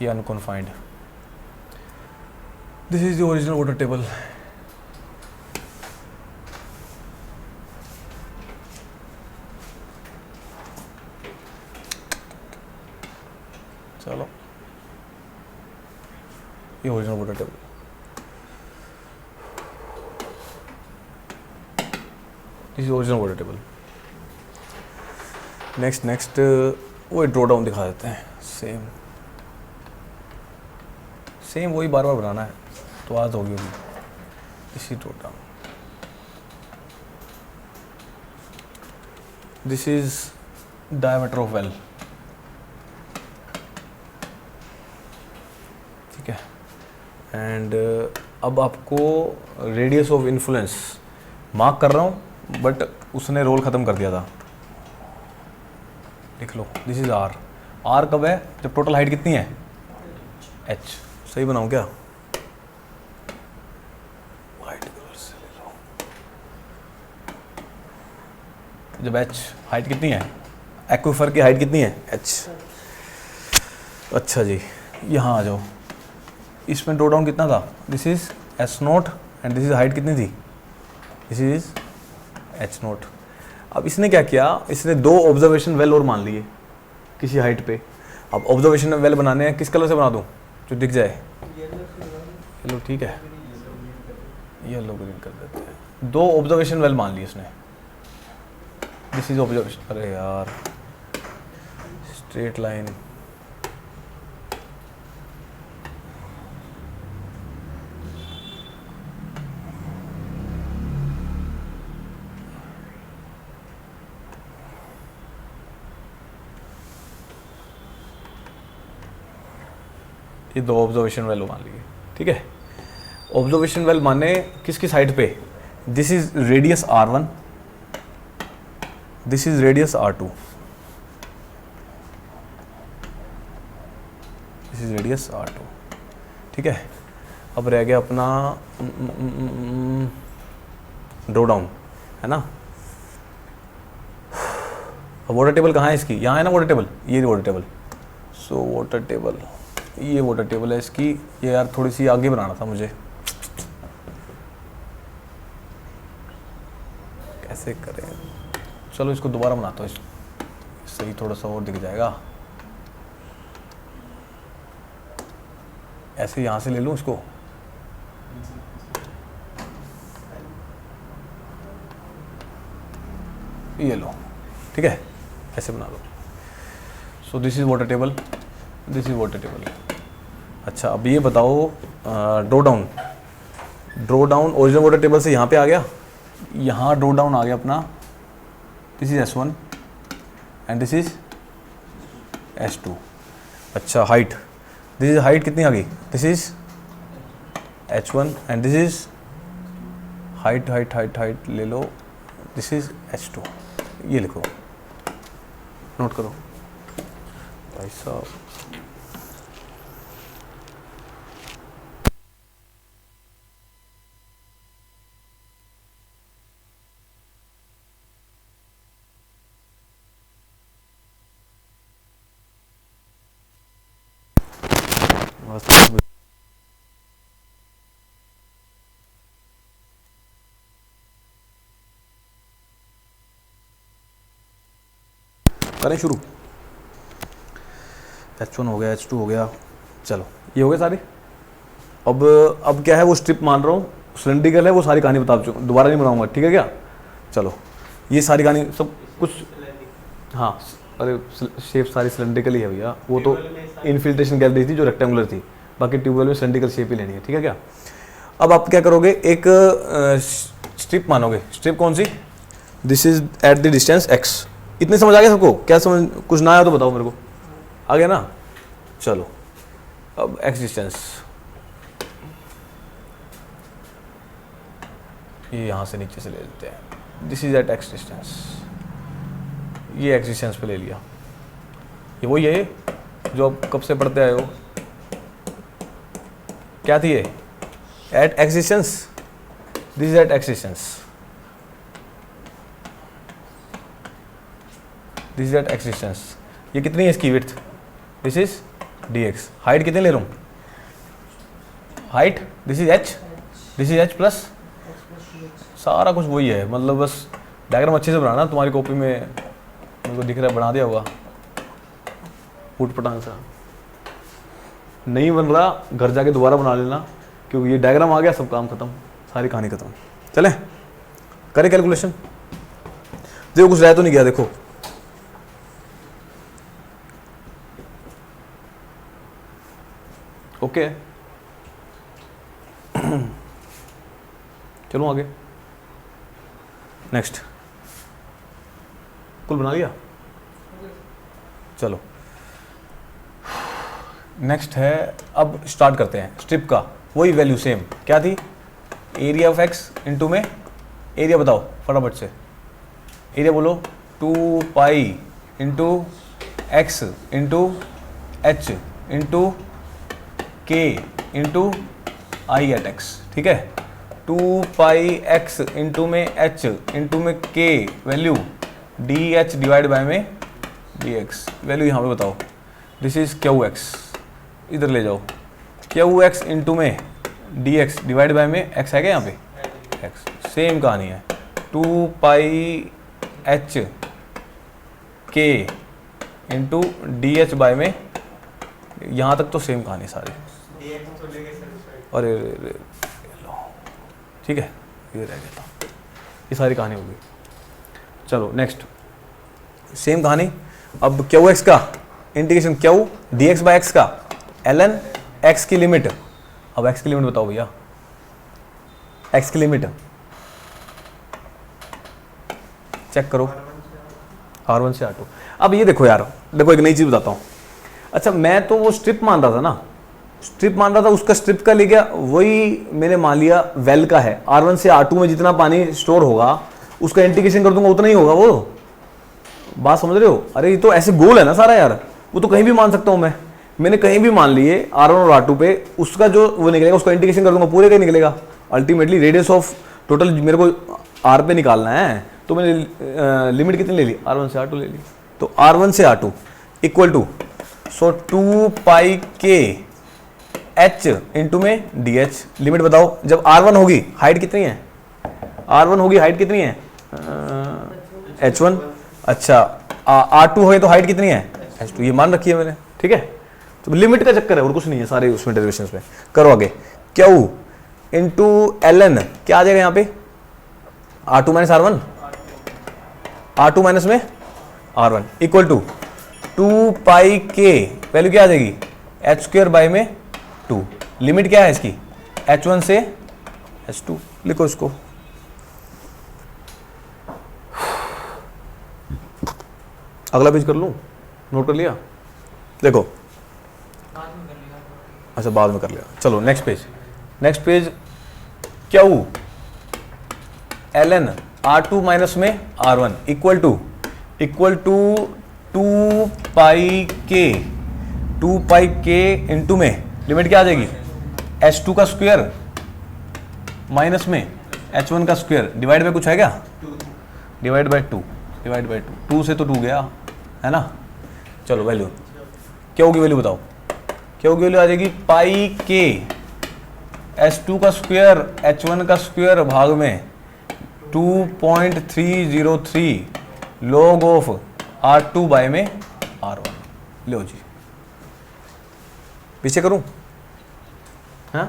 ये unconfined, this is the original water table. चलो ये original water table. This is original water table. Next वो ड्रॉ डाउन दिखा देते हैं। सेम वही बार बार बनाना है, तो आज होगी। This is draw down, this is diameter of well, ठीक है। एंड अब आपको रेडियस ऑफ इन्फ्लुएंस मार्क कर रहा हूँ, बट उसने रोल ख़त्म कर दिया था, लिख लो। दिस इज आर, आर कब है? जब टोटल हाइट कितनी है? एच। सही बनाऊँ क्या? वाइट कलर से ले लो। जब एच हाइट कितनी है, एक्विफर की हाइट कितनी है? एच। अच्छा जी, यहाँ आ जाओ। इसमें ड्रॉ डाउन कितना था? This is H note and this is height कितनी थी? This is H note. अब इसने क्या किया, इसने दो ऑब्जर्वेशन वेल और मान लिए किसी हाइट पे। अब ऑब्जर्वेशन वेल बनाने हैं, किस कलर से बना दूँ जो दिख जाए? चलो ठीक है, येलो ग्रीन कर देते हैं। दो ऑब्जर्वेशन वेल मान लिए इसने। दिस इज ऑब्जर्वेशन, अरे यार स्ट्रेट लाइन, ये दो ऑब्जर्वेशन वेल मान लिए, ठीक है। ऑब्जर्वेशन वेल माने किस किस हाइट पे? This is radius R1, this is radius R2, this is radius R2, ठीक है। अब रह गया अपना ड्रॉ डाउन, है ना। अब वाटर टेबल कहाँ है इसकी? यहाँ है ना वाटर टेबल, ये water table. So water table, ये वाटर टेबल है इसकी। ये यार थोड़ी सी आगे बनाना था मुझे, कैसे करें? चलो इसको दोबारा बनाता हूँ, सही थोड़ा सा और दिख जाएगा। ऐसे यहाँ से ले लूँ इसको, ये लो, ठीक है, ऐसे बना लो। So this is water table, this is water table. अच्छा अब ये बताओ, draw down, draw down original water table से यहाँ पे आ गया, यहाँ ड्रॉ डाउन आ गया अपना। This is S1 and this is S2। अच्छा हाइट, दिस इज हाइट कितनी आ गई? This is H1 and this is height, height height height ले लो, दिस इज H2। ये लिखो, नोट करो भाई साहब। करें शुरू। H1 हो गया, H2 हो गया, चलो ये हो गए सारे। अब क्या है, वो स्ट्रिप मान रहा हूँ, सिलेंड्रिकल है, वो सारी कहानी बता चुका, दोबारा नहीं बनाऊंगा, ठीक है क्या? चलो ये सारी कहानी सब कुछ, हाँ अरे शेप सारी सिलेंड्रिकल ही है भैया, वो तो इनफिल्ट्रेशन गैस दी थी जो रेक्टेंगुलर थी, बाकी ट्यूबवेल में सिलेंड्रिकल शेप ही लेनी है, ठीक है क्या? अब आप क्या करोगे, एक स्ट्रिप मानोगे। स्ट्रिप कौन सी? This is at the distance x। इतने समझ आ गया सबको? क्या समझ, कुछ ना आया तो बताओ मेरे को। आ गया ना? चलो अब x डिस्टेंस, ये यहाँ से नीचे से ले लेते हैं। This is at x distance, ये x डिस्टेंस पे ले लिया। ये वही है जो आप कब से पढ़ते आए हो, क्या थी ये? At x distance, this is at x distance, this is at x distance. ये कितनी है इसकी width? This is dx। Height कितनी ले लूँ? Height this is h, this is h plus, सारा कुछ वही है, मतलब बस डायग्राम अच्छे से बनाना। तुम्हारी कॉपी में मेरे को दिख रहा है बना दिया होगा ऊट पटांग सा। नहीं बन रहा, घर जाके दोबारा बना लेना, क्योंकि ये डायग्राम आ गया, सब काम खत्म, सारी कहानी खत्म। चले करें कैलकुलेशन। देखो कुछ रह तो नहीं गया, देखो ओके चलो आगे, नेक्स्ट। कुल बना लिया, चलो नेक्स्ट है। अब स्टार्ट करते हैं स्ट्रिप का, वही वैल्यू सेम क्या थी, एरिया ऑफ एक्स इनटू में एरिया बताओ फटाफट से, एरिया बोलो 2 pi into x into h into k into आई एट एक्स, ठीक है। 2 पाई एक्स इंटू में एच इंटू में के value D H divide by में डी एक्स वैल्यू यहाँ पे बताओ, दिस इज क्यू एक्स, इधर ले जाओ, क्यू एक्स इंटू में डी एक्स डिवाइड बाय में एक्स है क्या यहाँ पे, एक्स। सेम कहानी है, 2 पाई एच के इंटू डी एच बाय में, यहाँ तक तो सेम कहानी सारी। DX तो लेके सर अरे लो, ठीक है, ये रह गया था, ये सारी कहानी होगी। चलो नेक्स्ट, सेम कहानी। अब क्यू एक्स का integration Q D x by x का ln x की लिमिट, अब x की लिमिट बताओ भैया, x की लिमिट चेक करो, R1 से R2। अब ये देखो यार, देखो एक नई चीज बताता हूँ। अच्छा मैं तो वो स्ट्रिप मान रहा था ना, स्ट्रिप मान रहा था, उसका स्ट्रिप का ले गया, वही मैंने मान लिया वेल का है, R1 से R2 में जितना पानी स्टोर होगा उसका इंटीग्रेशन कर दूंगा उतना ही होगा, वो बात समझ रहे हो। अरे ये तो ऐसे गोल है ना सारा यार, वो तो कहीं भी मान सकता हूँ मैंने कहीं भी मान लिए R1 और R2 पे, उसका जो वो निकलेगा उसका इंटीग्रेशन कर दूंगा, पूरे का ही निकलेगा। अल्टीमेटली रेडियस ऑफ टोटल मेरे को R पे निकालना है, तो मैंने लिमिट कितनी ले ली, R1 से R2 ले ली, तो R1 से R2 इक्वल टू 2 पाई के एच इंटू में डी एच, लिमिट बताओ। जब R1 होगी हाइट कितनी है, R1 होगी हाइट कितनी है, H1। अच्छा R2 हो गई तो हाइट कितनी है, H2, ये मान रखी है मैंने, ठीक है। तो लिमिट का चक्कर है और कुछ नहीं है सारे उसमें डेरिवेशंस में। करो आगे, क्यू इंटू एल एन क्या आ जाएगा यहाँ पे, R2 minus R1, R2 minus में R1 इक्वल टू 2 पाई के वैल्यू क्या आ जाएगी, एच स्क्वायर बाई में 2, लिमिट क्या है इसकी, H1 से H2, लिखो इसको। अगला पेज कर लूँ, नोट कर लिया, देखो अच्छा बाद में कर लिया। चलो next page, next page q l n R2 minus में R1 इक्वल टू 2 पाई के इंटू में लिमिट क्या आ जाएगी, H2 का स्क्वायर माइनस में H1 का स्क्वायर डिवाइड बाय कुछ है क्या, डिवाइड बाय 2 से तो 2 गया है ना। चलो वैल्यू क्यू की वैल्यू बताओ, क्यू की वैल्यू आ जाएगी पाई के H2 का स्क्वायर H1 का स्क्वायर भाग में 2.303 log ऑफ R2 बाय में R1। लो जी पीछे करूं, हाँ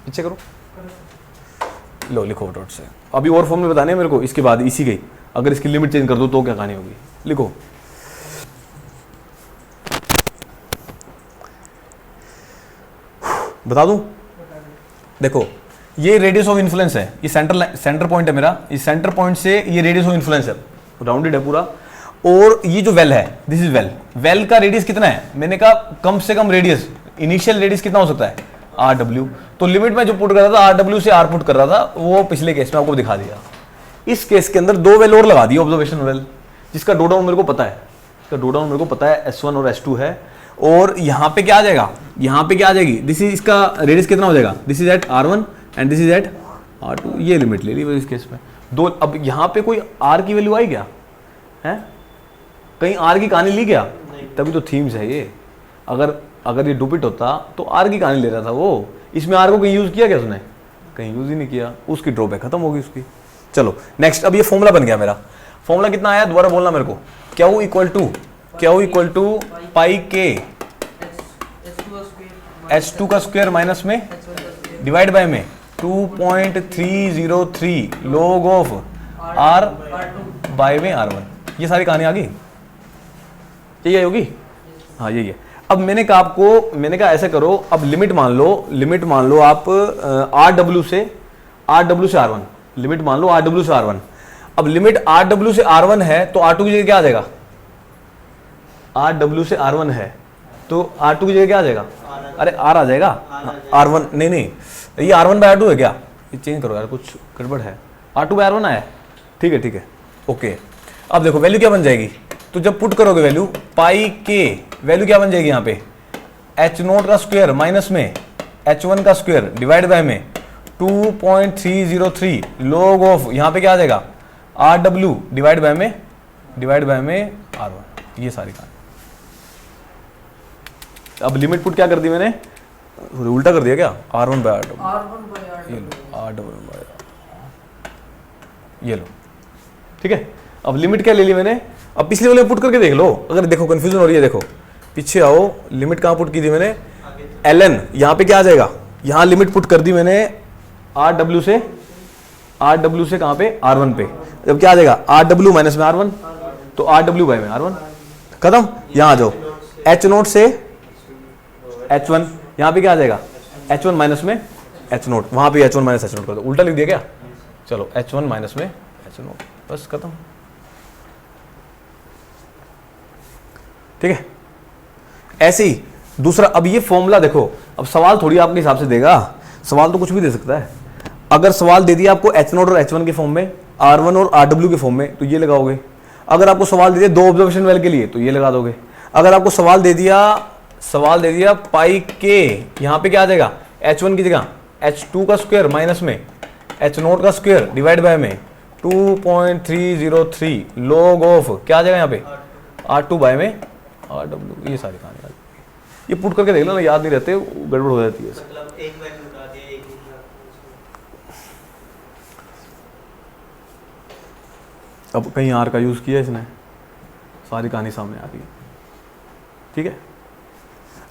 पीछे करूं, लो लिखो डॉट से। अभी और फॉर्म में बताने हैं मेरे को, इसके बाद इसी गई, अगर इसकी लिमिट चेंज कर दो तो क्या कहानी होगी, लिखो। बता दूं, देखो ये रेडियस ऑफ इन्फ्लुएंस है, ये सेंटर पॉइंट है मेरा, इस सेंटर पॉइंट से ये रेडियस ऑफ इन्फ्लुएंस है, राउंडेड है पूरा। और ये जो वेल है, दिस इज वेल का रेडियस कितना है, मैंने कहा कम से कम रेडियस, इनिशियल रेडियस कितना हो सकता है, RW। तो लिमिट में जो पुट कर रहा था RW से R पुट कर रहा था, वो पिछले केस में आपको दिखा दिया। इस केस के अंदर 2 वेल और लगा दिए, ऑब्जर्वेशन वेल, जिसका डो डाउन मेरे को पता है, इसका डो डाउन मेरे को पता है S1 और S2 है। और यहाँ पे क्या आ जाएगा, यहाँ पे क्या आ जाएगी, दिस इज, इसका रेडियस कितना हो जाएगा, this is at R1 and this is at R2, ये लिमिट ले ली इस केस में दो। अब यहाँ पे कोई R की वैल्यू आई क्या है, कहीं R की कहानी ली क्या, तभी तो थीम्स है ये। अगर ये डुपिट होता तो R की कहानी ले रहा था वो, इसमें R को कहीं यूज किया क्या उसने, कहीं यूज ही नहीं किया, उसकी ड्रॉबैक खत्म होगी उसकी। चलो नेक्स्ट, अब ये फॉर्मूला बन गया मेरा, फॉर्मूला कितना आया दोबारा बोलना मेरे को, क्यू इक्वल टू पाई के H2 का स्क्वायर माइनस में डिवाइड बाय में 2.303 log ऑफ R बाय में R1। ये सारी कहानी आ गई, यही होगी, हाँ यही है। अब मैंने कहा आपको, मैंने कहा ऐसे करो, अब लिमिट मान लो आप RW से आर डब्ल्यू से R1, लिमिट मान लो आर डब्ल्यू से R1। अब लिमिट आर डब्ल्यू से R1 है तो R2 की जगह क्या आ जाएगा, आर डब्ल्यू से R1 है तो R2 की जगह क्या आ जाएगा, अरे R आ जाएगा, R1 नहीं नहीं, ये R1 बाय R2 है क्या, ये चेंज करो यार कुछ गड़बड़ है, R2 बाय R1 आया, ठीक है ओके। अब देखो वैल्यू क्या बन जाएगी, तो जब पुट करोगे वैल्यू पाई के, वैल्यू क्या बन जाएगी यहाँ पे, H0 का स्क्वायर माइनस में H1 का स्क्वायर डिवाइड बाय में 2.303 log ऑफ, यहाँ पे क्या आ जाएगा RW डिवाइड बाय में R1, ये सारी कहानी। अब लिमिट पुट क्या कर दी मैंने, उल्टा कर दिया क्या, R1 बाय R2, ये लो R1 बाय, ये लो, ठीक है। अब लिमिट क्या ले ली मैंने, अब पिछले वाले पुट करके देख लो, अगर देखो कंफ्यूजन हो रही है, देखो पीछे आओ, लिमिट कहाँ पुट की थी मैंने, ln, यहाँ पे क्या आ जाएगा, यहाँ लिमिट पुट कर दी मैंने RW से कहाँ पे, R1 पे, जब क्या आ जाएगा RW माइनस में R1, तो RW बाय में R1, खत्म। यहाँ आ जाओ H0 से H1, यहाँ पे क्या आ जाएगा H1 माइनस में H0, वहाँ पे H1 माइनस H0 कर दो, उल्टा लिख दिया क्या, चलो H1 माइनस में H0, बस खत्म, ठीक है। ऐसे ही दूसरा, अब ये फॉर्मूला देखो, अब सवाल थोड़ी आपके हिसाब से देगा, सवाल तो कुछ भी दे सकता है। अगर सवाल दे दिया आपको H0 और H1 के फॉर्म में, R1 और RW के फॉर्म में, तो ये लगाओगे। अगर आपको सवाल दे दिया दो ऑब्जर्वेशन वेल के लिए, तो ये लगा दोगे। अगर आपको सवाल दे दिया पाई के, यहाँ पे क्या आ जाएगा, H1 की जगह H2 का स्क्वायर माइनस में H0 का स्क्वायर डिवाइड बाय में 2.303 log ऑफ, क्या आ जाएगा यहाँ पे R2 बाय में RW, ये सारी कहानी आ जाएगी। ये पुट करके देख लो ना, याद नहीं रहते, गड़बड़ हो जाती है, मतलब एक वैल्यू उठा दिया, एक ही लिखा। अब कहीं आर का यूज़ किया इसने, सारी कहानी सामने आ गई, ठीक है।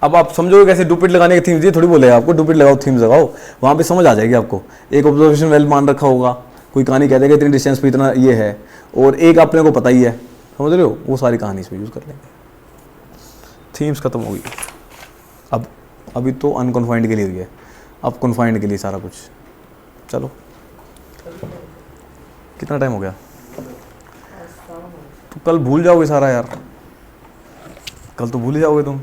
अब आप समझोगे कैसे, डुपिट लगाने की थीम्स, ये थोड़ी बोलेगा आपको डुपिट लगाओ थीम्स लगाओ, वहाँ पे समझ आ जाएगी आपको। एक ऑब्जर्वेशन वेल मान रखा होगा, कोई कहानी कह देगा इतनी डिस्टेंस पे इतना ये है, और एक अपने को पता ही है, समझ रहे हो, वो सारी कहानी इसमें यूज़ कर लेंगे। थीम्स खत्म हो गई, अब अभी तो अनकन्फाइंड के लिए हुई है, अब कन्फाइंड के लिए सारा कुछ। चलो कितना टाइम हो गया, तो कल भूल जाओगे सारा यार, कल तो भूल ही जाओगे तुम।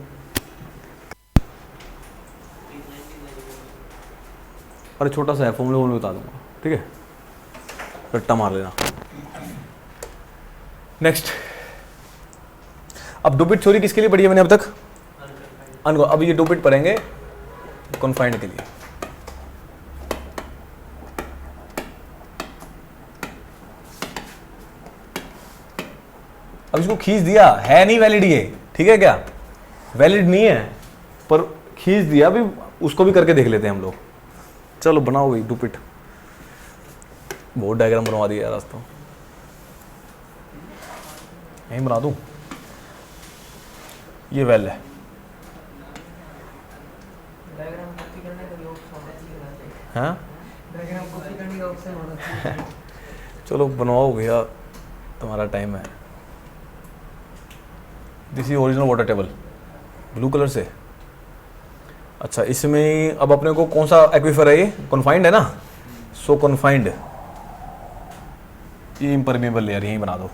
अरे छोटा सा है, फॉर्मूला बता दूंगा, ठीक है, रट्टा मार लेना। नेक्स्ट, अब डुपिट थ्योरी किसके लिए पढ़ी है मैंने अब तक, अब ये डुपिट पढ़ेंगे कन्फाइंड के लिए। अब इसको खींच दिया, है नहीं वैलिड ये, ठीक है, क्या वैलिड नहीं है, पर खींच दिया, अभी उसको भी करके देख लेते हैं हम लोग। चलो बनाओ भाई डुपिट, बहुत डायग्राम बनवा दिया यार आज तो, यहीं बना दूं, ये वेल है, हाँ चलो बनवाओ भैया, तुम्हारा टाइम है। This is original water table, blue colour से। अच्छा, इसमें अब अपने को कौन सा एक्वीफर है, ये कन्फाइंड है ना, सो कन्फाइंड, ये इम्परमेबल लेयर यहीं बना दो।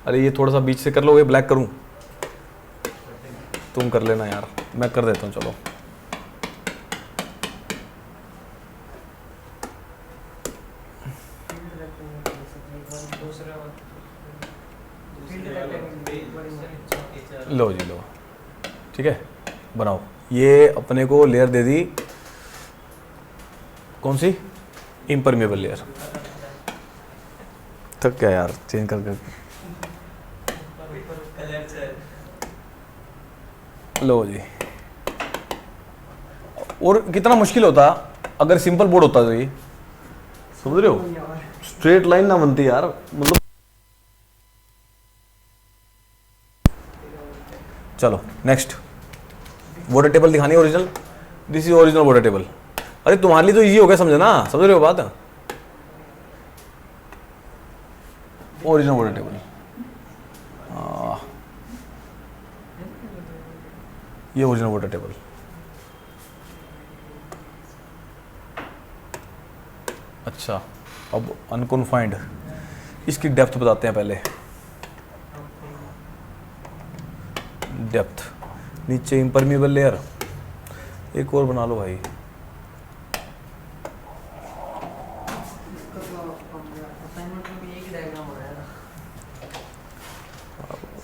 अरे ये थोड़ा सा बीच से कर लो, ये ब्लैक करूं, तुम कर लेना यार, मैं कर देता हूँ, चलो लो जी लो, ठीक है, बनाओ। ये अपने को लेयर दे दी, कौन सी, इम्परमेबल लेयर। थक क्या यार, चेंज कर लो जी। और कितना मुश्किल होता अगर सिंपल बोर्ड होता, तो ये समझ रहे हो, स्ट्रेट लाइन ना बनती यार, मतलब। चलो नेक्स्ट, वाटर टेबल दिखानी है original, this is original water table. अरे तुम्हारे लिए तो इजी हो गया, समझे ना, समझ रहे हो बात, ओरिजिनल वाटर टेबल। ये ओरिजिनल वाटर टेबल। अच्छा, अब अनकन्फाइंड, इसकी डेप्थ बताते हैं पहले। डेप्थ, नीचे इम्परमिएबल लेयर, एक और बना लो भाई। असाइनमेंट में भी एक ही डायग्राम बनाया था,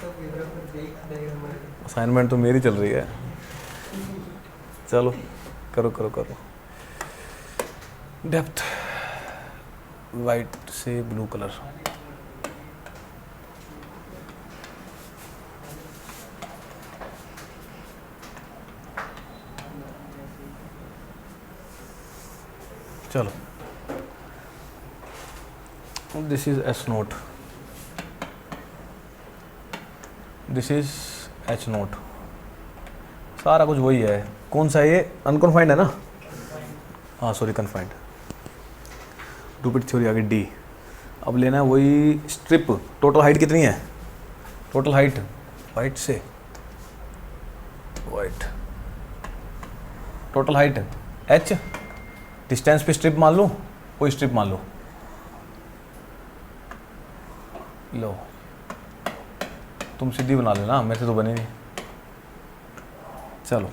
सब डायग्राम बनाया। असाइनमेंट तो मेरी चल रही है, चलो करो करो करो। डेप्थ वाइट से ब्लू कलर, चलो। This is S note, this is H note, सारा कुछ वही है। कौन सा है ये? अनकन्फाइंड है ना? हाँ सॉरी, कन्फाइंड। डुपिट थ्योरी आगे डी। अब लेना है वही स्ट्रिप। टोटल हाइट कितनी है? टोटल हाइट वाइट से white, total height H, distance पे स्ट्रिप मान लो, कोई स्ट्रिप मान लो, लो तुम सीधी बना लेना, मेरे से तो बनी नहीं। चलो,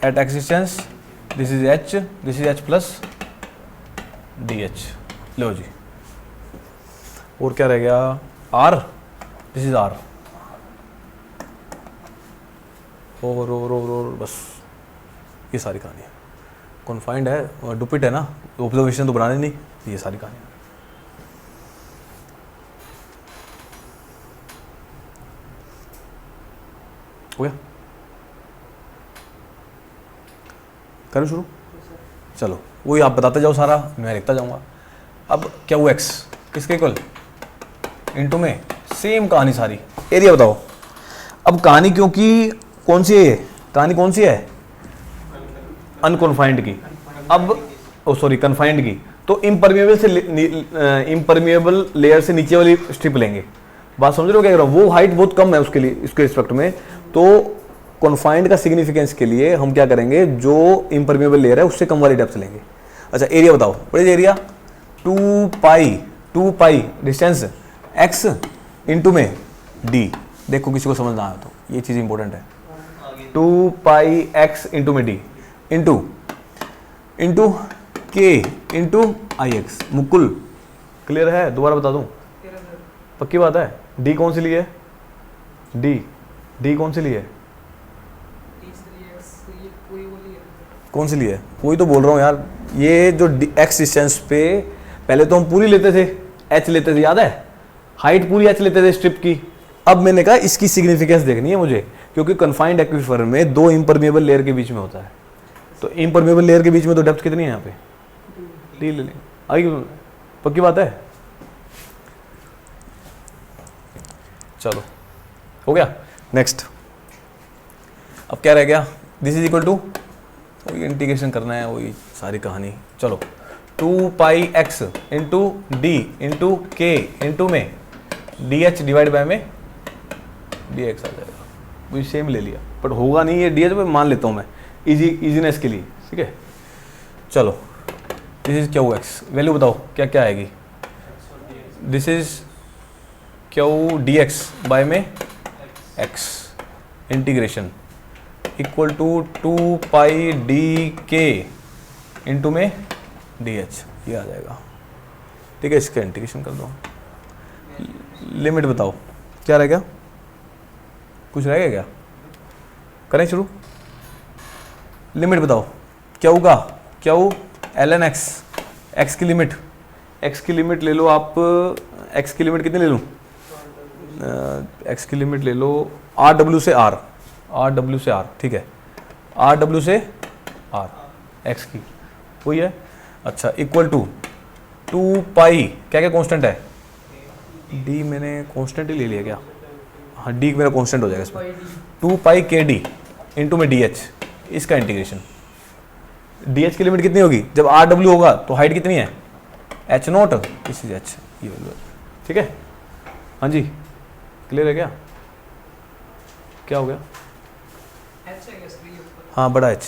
at x distance this is H plus D H, लो जी। और क्या रह गया? आर, दिस इज आर, और बस ये सारी कहानी है। कॉन्फाइंड है और डुपिट है ना, ऑब्जर्वेशन तो बनाने नहीं, ये सारी कहानी है। हो गया? करें शुरू? चलो, वही आप बताते जाओ सारा, मैं लिखता जाऊंगा। अब क्या वो एक्स किसके इक्वल? इनटू में सेम कहानी सारी। एरिया बताओ। अब कहानी क्योंकि कौन सी है ये? कहानी कौन सी है? अनकन्फाइंड की। अब ओ सॉरी कन्फाइंड की। तो इम्परमिएबल से इम्परमिएबल लेयर से नीचे वाली स्ट्रिप लेंगे। बात समझ रहे हो क्या कह रहा हूँ? वो हाइट बहुत कम है उसके लिए, इसके रिस्पेक्ट में। तो कॉन्फाइंड का सिग्निफिकेंस के लिए हम क्या करेंगे, जो इम्परमिएबल लेयर है उससे कम वाली डेप्थ लेंगे। अच्छा, एरिया बताओ। What is area? 2 pi distance x into में d। देखो किसी को समझ ना आया तो ये चीज़ इंपॉर्टेंट है। 2 पाई x इंटू में d into k into i x. Mukul clear है? दोबारा बता दूं? पक्की बात है? d कौन सी ली है? d कौन सी ली है? कौन सी ली है? वही तो बोल रहा हूँ यार। ये जो x डिस्टेंस पे पहले तो हम पूरी लेते थे, h लेते थे, याद है? हाइट पूरी h लेते थे स्ट्रिप की। अब मैंने कहा इसकी सिग्निफिकेंस देखनी है मुझे, क्योंकि कन्फाइंड एक्विफर में 2 इम्परमिएबल लेयर के बीच में होता है। तो इम्परमिएबल लेयर के बीच में तो डेप्थ कितनी है यहाँ पे? d ले लें। आगे पक्की बात है? चलो हो गया। नेक्स्ट, अब क्या रह गया? दिस इज इक्वल टू, वही इंटीग्रेशन करना है, वही सारी कहानी। चलो, 2 pi x into D into k into में डी एच डिवाइड बाय में डी एक्स आ जाएगा। वही सेम ले लिया, बट होगा नहीं ये डी एच, मान लेता हूँ मैं इजीनेस के लिए, ठीक है। चलो, this is Q X, value बताओ क्या क्या आएगी? This is Q D X by में X integration equal to 2 pi D के इंटू में डी एच, ये आ जाएगा, ठीक है। इसका इंटीग्रेशन कर दो। लिमिट बताओ क्या रह गया? कुछ रह गया क्या? करें शुरू? लिमिट बताओ क्या होगा? क्या हो? एल एन एक्स, एक्स की लिमिट, एक्स की लिमिट ले लो आप। एक्स की लिमिट कितनी ले लूँ? एक्स की लिमिट ले लो आर डब्ल्यू से आर, आर डब्ल्यू से आर, ठीक है। आर डब्ल्यू से आर एक्स की वही है। अच्छा, इक्वल टू 2 पाई, क्या क्या कांस्टेंट है? डी मैंने कांस्टेंट ही ले लिया क्या? हाँ, डी मेरा कांस्टेंट हो जाएगा इसमें। 2 पाई के डी इंटू में डी एच, इसका इंटीग्रेशन। डी एच की लिमिट कितनी होगी? जब आर डब्ल्यू होगा तो हाइट कितनी है? H not, this is H, ये वैल्यू, ठीक है। हाँ जी, क्लियर है क्या? क्या हो गया? हाँ बड़ा एच,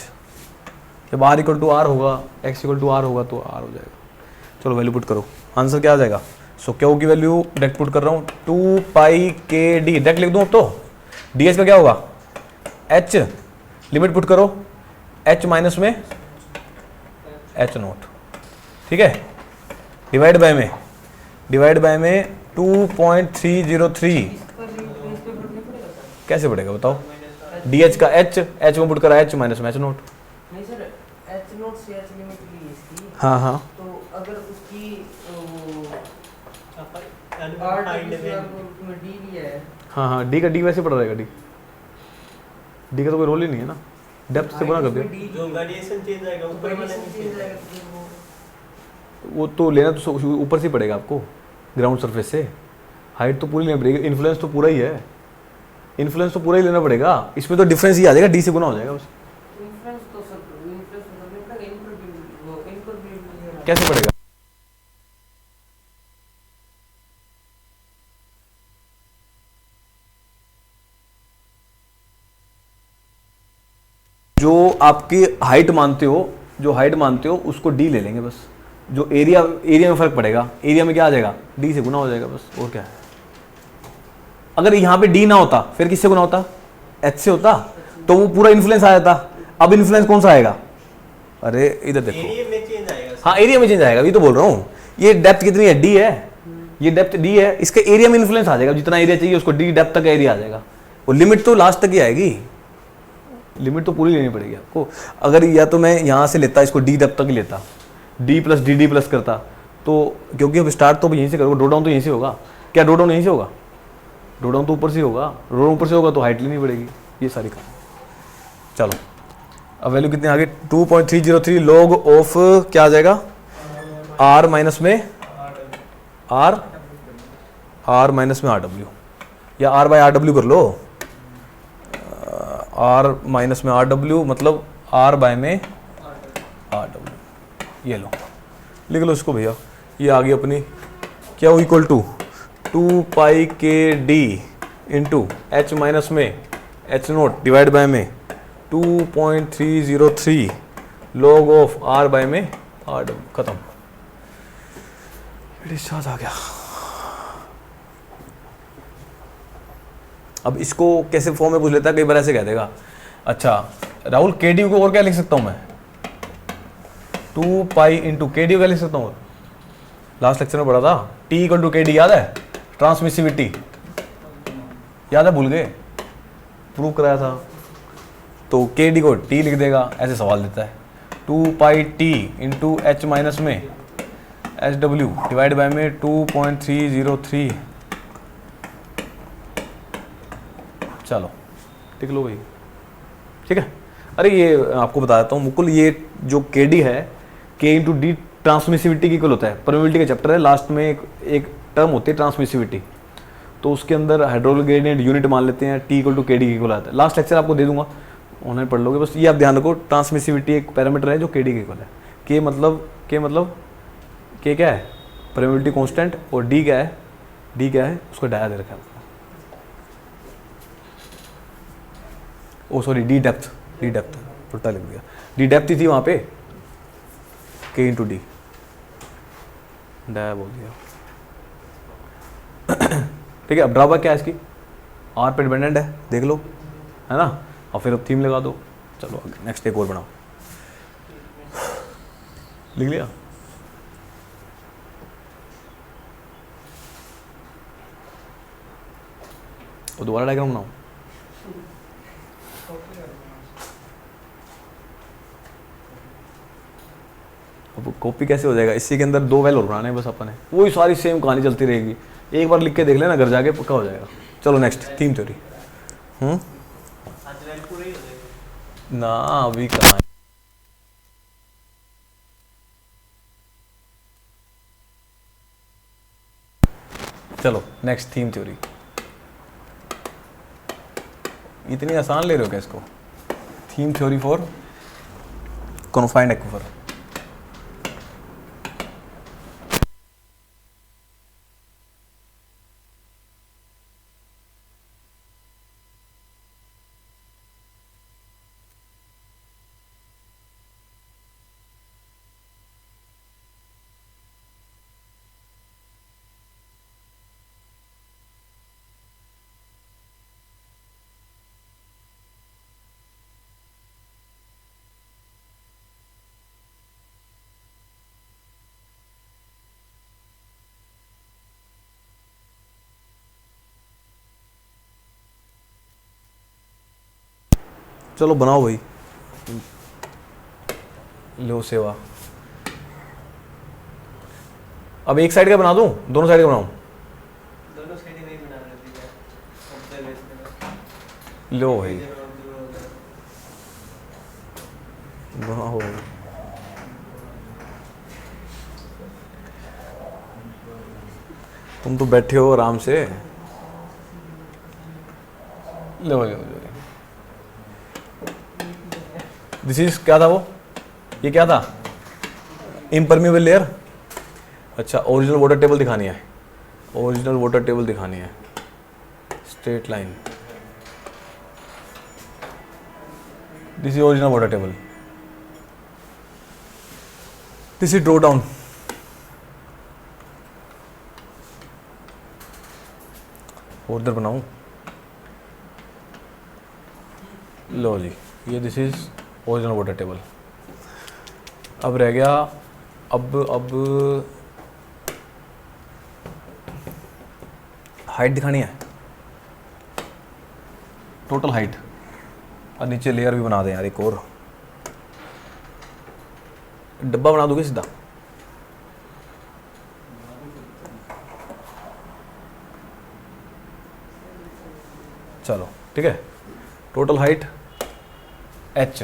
जब आर इक्वल टू आर होगा, एक्स इक्वल टू आर होगा तो आर हो जाएगा। चलो वैल्यू पुट करो, आंसर क्या आ जाएगा? सो क्यू की वैल्यू डायरेक्ट पुट कर रहा हूँ, 2 पाई के डी डायरेक्ट लिख दूँ अब तो। डी एच का क्या होगा? एच, लिमिट पुट करो, एच माइनस में एच नोट, ठीक है, डिवाइड बाय में 2.303। कैसे पड़ेगा बताओ? डी एच का एच में पुट करा, एच माइनस में एच नोट। नहीं सर, एच नोट से एच लिमिट ली इसकी, हाँ हाँ, तो अगर उसकी डी लिया है, हाँ हाँ, डी का डी वैसे पड़ रहेगा, डी का तो कोई रोल ही नहीं है ना, डेप्थ से गुना कर दिया। जो वेरिएशन चेंज आएगा ऊपर वाले में चेंज आएगा। वो तो लेना तो ऊपर से ही पड़ेगा आपको, ग्राउंड सरफेस से। हाइट तो पूरी लेनी पड़ेगी, इन्फ्लुएंस तो पूरा ही है, इन्फ्लुएंस तो पूरा ही लेना पड़ेगा। इसमें तो डिफरेंस ही आ जाएगा, डी से गुना हो जाएगा बस। इन्फ्लुएंस तो सर इन्फ्लुएंस तो करने पड़ेगा, इनपुट भी कैसे पड़ेगा? जो आपकी हाइट मानते हो, उसको डी ले लेंगे बस। जो एरिया में फर्क पड़ेगा, एरिया में क्या आ जाएगा? डी से गुना हो जाएगा बस, और क्या है। अगर यहाँ पे डी ना होता फिर किससे गुना होता? एच से होता, तो वो पूरा इन्फ्लुएंस आ जाता। अब इन्फ्लुएंस कौन सा आएगा? अरे इधर देखो, एरिया में चेंज आएगा। हाँ एरिया में चेंज आएगा, ये तो बोल रहा हूँ। ये डेप्थ कितनी है? डी है, ये डेप्थ डी है, इसके एरिया में इन्फ्लुएंस आ जाएगा। जितना एरिया चाहिए उसको डी डेप्थ तक एरिया आ जाएगा। वो लिमिट तो लास्ट तक ही आएगी, लिमिट तो पूरी लेनी पड़ेगी आपको। अगर या तो मैं यहाँ से लेता, इसको डी डेप्थ तक ही लेता, डी प्लस डी प्लस करता, तो क्योंकि अब स्टार्ट तो यहीं से करोगे, ड्रो डाउन तो यहीं से होगा। क्या ड्रो डाउन यहीं से होगा? ड्रो डाउन तो ऊपर से होगा, ड्रो डाउन ऊपर से होगा तो हाइट लेनी पड़ेगी। ये सारी काम। चलो अब वैल्यू कितने आगे? 2.303 लॉग ऑफ क्या आ जाएगा? आर माइनस में आर माइनस में आर डब्ल्यू, या आर बाय आर डब्ल्यू कर लो। आर माइनस में आर डब्ल्यू मतलब आर बाय में आर डब्ल्यू। ये लो, लिख लो इसको भैया। ये आ गई अपनी क्या हो, इक्वल टू 2 पाई के डी इंटू एच माइनस में एच नोट डिवाइड बाय में 2.303 लॉग ऑफ आर बाय में आर डब्ल्यू। खत्म, डिस्चार्ज आ गया। अब इसको कैसे फॉर्म में पूछ लेता है, कई बार ऐसे कह देगा, अच्छा राहुल के डी को और क्या लिख सकता हूं मैं? 2 पाई इंटू के डी क्या लिख सकता हूँ? लास्ट लेक्चर में पढ़ा था, टी इक्वल टू के डी, याद है? ट्रांसमिसिविटी याद है? भूल गए? प्रूव कराया था। तो के डी को टी लिख देगा, ऐसे सवाल देता है। 2 pi T into H minus में एच डब्ल्यू डिवाइड बाय में 2.303। चलो टिक लो भाई, ठीक है। अरे ये आपको बता देता हूँ मुकुल, ये जो के डी है, के इंटू डी ट्रांसमिसिविटी की इक्वल होता है। परमेबिलिटी का चैप्टर है, लास्ट में एक टर्म होती है ट्रांसमिसिविटी, तो उसके अंदर हाइड्रोलिक ग्रेडियंट यूनिट मान लेते हैं, टी इक्वल टू के डी की इक्वल आता है। लास्ट लेक्चर आपको दे दूंगा, ऑनलाइन पढ़ लोगे। बस ये आप ध्यान रखो, ट्रांसमिसिविटी एक पैरामीटर है जो के डी की इक्वल है। के मतलब के क्या है? परमेबिलिटी कांस्टेंट, और डी क्या है? डी क्या है? उसको डाया दे रखा है। ओ सॉरी, डी डेप्थ उल्टा लिख दिया। डी डेप्थ ही थी वहाँ पे, के इंटू डी, डाया बोल दिया। ठीक है। अब ड्रॉबैक क्या है इसकी? आर पे डिपेंडेंट है, देख लो, है ना। और फिर अब थीम लगा दो। चलो नेक्स्ट एक और बनाओ, लिख लिया? और दोबारा डायग्राम बनाओ। अब कॉपी कैसे हो जाएगा? इसी के अंदर 2 वेल और बनाने हैं बस अपन है, वही सारी सेम कहानी चलती रहेगी। एक बार लिख के देख लेना, घर जाके पक्का हो जाएगा। चलो नेक्स्ट थीम थ्योरी। ना अभी कहाँ, चलो नेक्स्ट थीम थ्योरी। इतनी आसान ले रहे हो क्या इसको? Theme theory for confined aquifer. चलो बनाओ भाई, लो सेवा। अब एक साइड का बना दूं, दोनों साइड का बनाऊं? दोनों साइड नहीं बना रहे थे क्या? ऑब्जर्वेशन लो भाई बनाओ। तुम तो बैठे हो आराम से। लो लो लो, दिस इज क्या था वो, ये क्या था? Impermeable layer. अच्छा, ओरिजिनल वाटर टेबल दिखानी है, ओरिजिनल वाटर टेबल दिखानी है। Straight line, this is original water table, this is draw down. और इधर बनाऊं, लो जी, ये this is original water table. अब रह गया, अब हाइट दिखानी है, टोटल हाइट, और नीचे लेयर भी बना दें यार, एक और डब्बा बना दोगे सीधा। चलो ठीक है, टोटल हाइट h,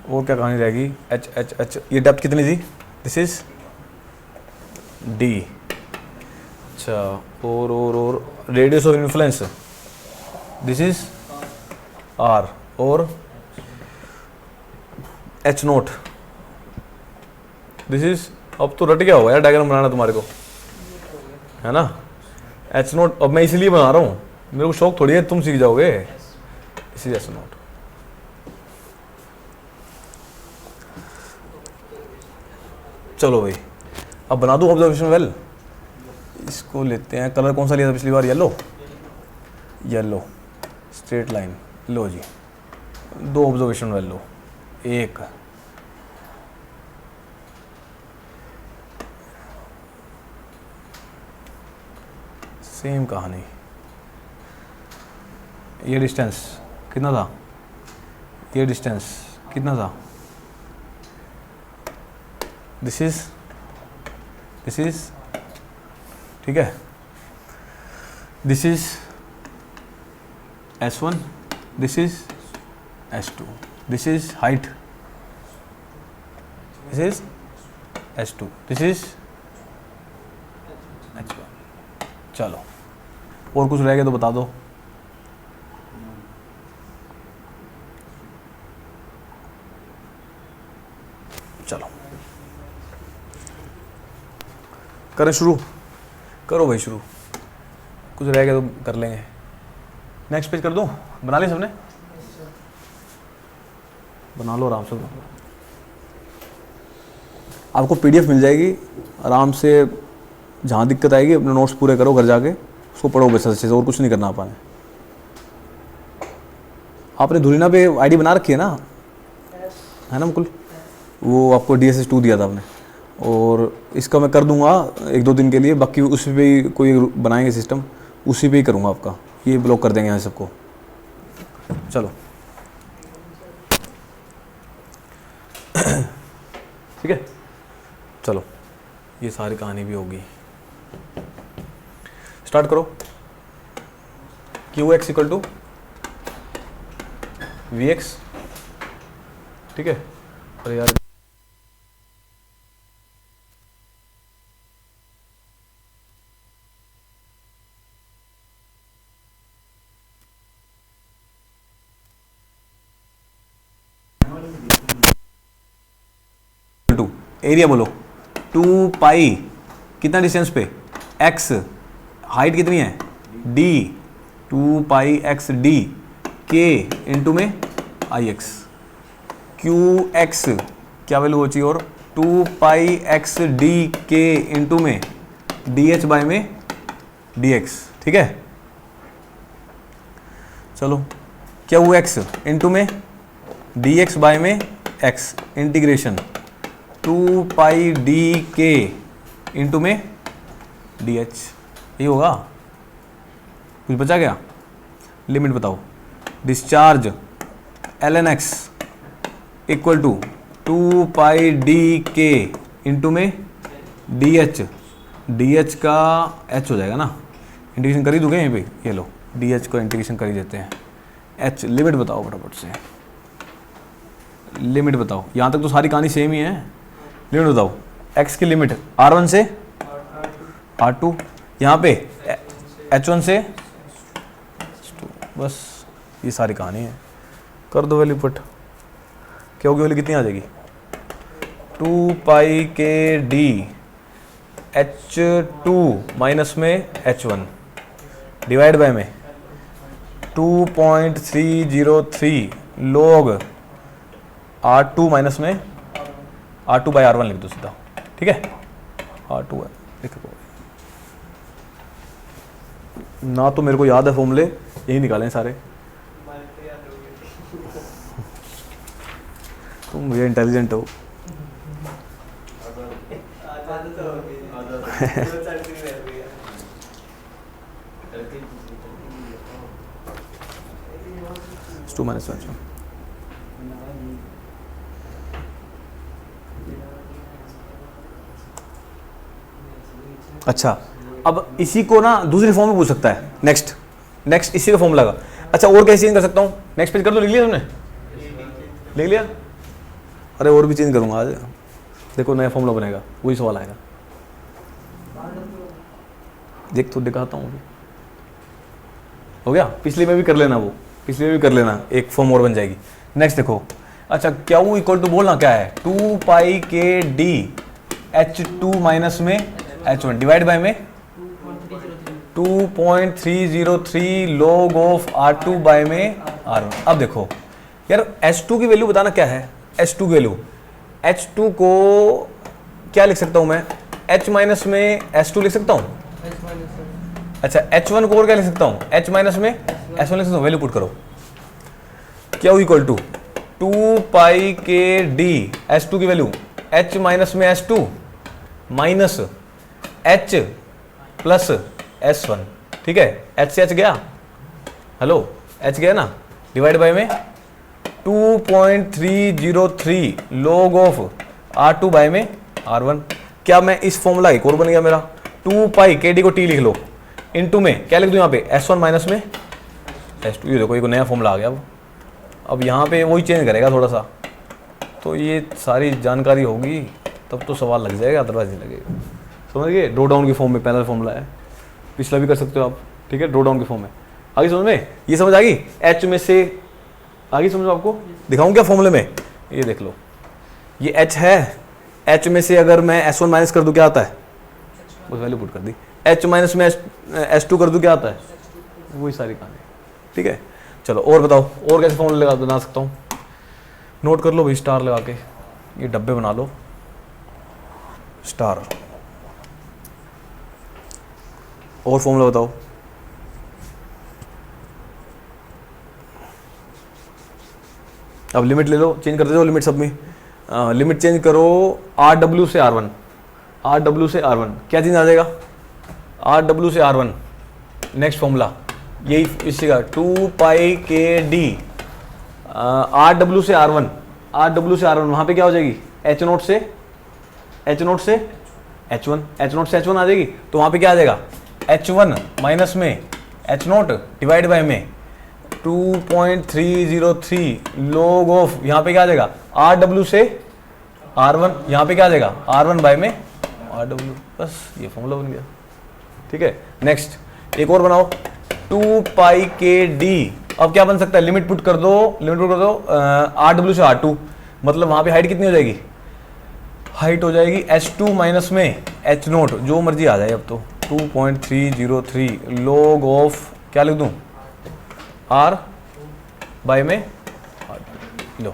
और क्या कहानी रहेगी, h h h। ये डेप्थ कितनी थी? This is d। अच्छा, और radius of influence, this is r, और h नोट, दिस इज, अब तो रट गया होगा यार डायग्राम बनाना तुम्हारे को, है ना? h नोट, अब मैं इसीलिए बना रहा हूँ, मेरे को शौक थोड़ी है तुम सीख जाओगे। This is h note. चलो भाई, अब बना दूं ऑब्जर्वेशन वेल। इसको लेते हैं, कलर कौन सा लिया था पिछली बार? Yellow, yellow, straight line. लो जी, दो ऑब्जर्वेशन वेल लो, एक सेम कहानी। ये डिस्टेंस कितना था? ये डिस्टेंस कितना था? दिस इज ठीक है, this is S1, this is S2, this is height, this is S2, this is H1। चलो, और कुछ रह गया तो बता दो। चलो करें शुरू, करो भाई शुरू, कुछ रह गया तो कर लेंगे। नेक्स्ट पेज कर दूं? बना लिया सबने? बना लो आराम से, आपको PDF मिल जाएगी आराम से। जहाँ दिक्कत आएगी अपने नोट्स पूरे करो, घर जाके उसको पढ़ो बस अच्छे से, और कुछ नहीं करना आपने। आपने धुरीना पे ID बना रखी है ना, है ना मुकुल? वो आपको DSS2 दिया था आपने, और इसका मैं कर दूंगा 1-2 दिन के लिए, बाकी उसी पे ही कोई बनाएंगे सिस्टम, उसी पे ही करूँगा आपका, ये ब्लॉक कर देंगे यहाँ सबको। चलो ठीक है, चलो ये सारी कहानी भी होगी। स्टार्ट करो। QX = VX, ठीक है? अरे यार एरिया बोलो, 2 पाई कितना डिस्टेंस पे? x, हाइट कितनी है? d, 2 pi x d, k into में ix, qx क्या वैल्यू हो चाहिए? और 2 pi x d k into में dh बाय में dx, ठीक है? चलो क्या हुआ? x इंटू में dx बाय में x, इंटीग्रेशन 2 पाई डी के इंटू में डी एच, यही होगा। कुछ बचा क्या? लिमिट बताओ। Discharge ln x equal to 2 pi D के इंटू में डी एच का h हो जाएगा ना, इंटीग्रेशन कर ही दोगे यहीं पे, ये लो डी एच को इंटीग्रेशन कर ही देते हैं। h लिमिट बताओ फटाफट से, लिमिट बताओ, यहाँ तक तो सारी कहानी सेम ही है। लिमिट बताओ, x की लिमिट r1 से r2, यहाँ पे h1 से h2, बस ये सारी कहानी है। कर दो वैल्यू पुट, क्या होगी वैल्यू कितनी आ जाएगी, 2 पाई के डी h2 माइनस में h1 डिवाइड बाय में 2.303 log r2 माइनस में r2 बाई r1 लिख दो सीधा, ठीक है। r2 लिख दो ना, तो मेरे को याद है फॉर्मूले यही निकालें सारे। तुम मुझे इंटेलिजेंट हो। Two minus one. अच्छा, अब इसी को ना दूसरी फॉर्म में पूछ सकता है। नेक्स्ट इसी का फॉर्म लगा। अच्छा, और कैसे चेंज कर सकता हूँ, नेक्स्ट पेज कर दो, लिख लिया तुमने, लिख लिया। अरे और भी चेंज करूँगा आज, देखो नया फॉर्मूला बनेगा, वही सवाल आएगा। देख तो दिखाता हूँ, हो गया। पिछले में भी कर लेना, वो पिछले में भी कर लेना, एक फॉर्म और बन जाएगी। नेक्स्ट देखो, अच्छा क्यू इक्वल टू बोलना क्या है, 2 पाई के डी h2 माइनस में h1 डिवाइड बाय में 2.303 log ऑफ r2 बाय में r1। अब देखो यार, h2 की वैल्यू बताना क्या है, h2 की वैल्यू, h2 को क्या लिख सकता हूँ मैं, h माइनस में h2 लिख सकता हूँ। अच्छा, h1 को और क्या लिख सकता हूँ, h माइनस में h1 लिख सकता हूँ। वैल्यू पुट करो, क्या इक्वल टू 2 पाई के डी h2 की वैल्यू h माइनस में h2 minus h plus s1, ठीक है। h से h गया, हेलो h गया ना, डिवाइड बाय में 2.303 log ऑफ r2 बाय में r1। क्या मैं इस फॉर्मूला एक और बन गया मेरा, 2 पाई के डी को t लिख लो, इनटू में क्या लिख दूं यहाँ पे s1 माइनस में s2। ये देखो एक नया फॉर्मूला आ गया। अब यहाँ पे वही चेंज करेगा थोड़ा सा, तो ये सारी जानकारी होगी तब तो सवाल लग जाएगा, अदरवाइज नहीं लगेगा। समझ गए, ड्रॉ डाउन की फॉर्म में पहला फॉर्मूला है, पिछला भी कर सकते हो आप, ठीक है। ड्रॉ डाउन की फॉर्म में आगे समझ में, ये समझ आ गई। h में से आगे समझो, आपको दिखाऊं क्या फॉर्मूले में, ये देख लो, ये h है, h में से अगर मैं s1 माइनस कर दूं क्या आता है, उस वैल्यू पुट कर दी। h माइनस में s2 कर दूं क्या आता है, वही सारी कहानी, ठीक है। चलो और बताओ, और कैसे फॉर्मूले लगा बना सकता हूँ, नोट कर लो भाई, स्टार लगा के ये डब्बे बना लो, स्टार। और फॉर्मूला बताओ, अब लिमिट ले लो, चेंज कर दे दो लिमिट सब में। लिमिट चेंज करो, RW से R1, RW से R1 क्या चेंज आ जाएगा, RW से R1। नेक्स्ट फॉर्मूला यही इसी का 2 पाई के डी RW से R1, RW से R1 वहाँ पे क्या हो जाएगी, H0 से H1, H0 से H1 आ जाएगी, तो वहाँ पे क्या आ जाएगा, H1 माइनस में H0 डिवाइड बाय में 2.303 log ऑफ, यहाँ पे क्या आ जाएगा, RW से R1, यहाँ पे क्या आ जाएगा, R1 बाय में RW। बस ये फॉर्मूला बन गया, ठीक है। नेक्स्ट एक और बनाओ, 2 पाई के डी, अब क्या बन सकता है, लिमिट पुट कर दो, RW से R2, मतलब वहाँ पे हाइट कितनी हो जाएगी, हाइट हो जाएगी h2 माइनस में h0, जो मर्जी आ जाए अब तो, 2.303 log ऑफ क्या लिख दूं, r बाय में लो।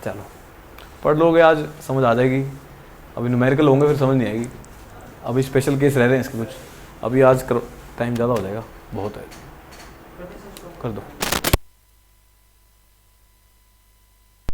चलो पढ़ लोगे आज, समझ आ जाएगी। अभी न्यूमेरिकल होंगे फिर समझ नहीं आएगी, अभी स्पेशल केस रह रहे हैं इसके कुछ, अभी आज टाइम ज़्यादा हो जाएगा, बहुत है, कर दो।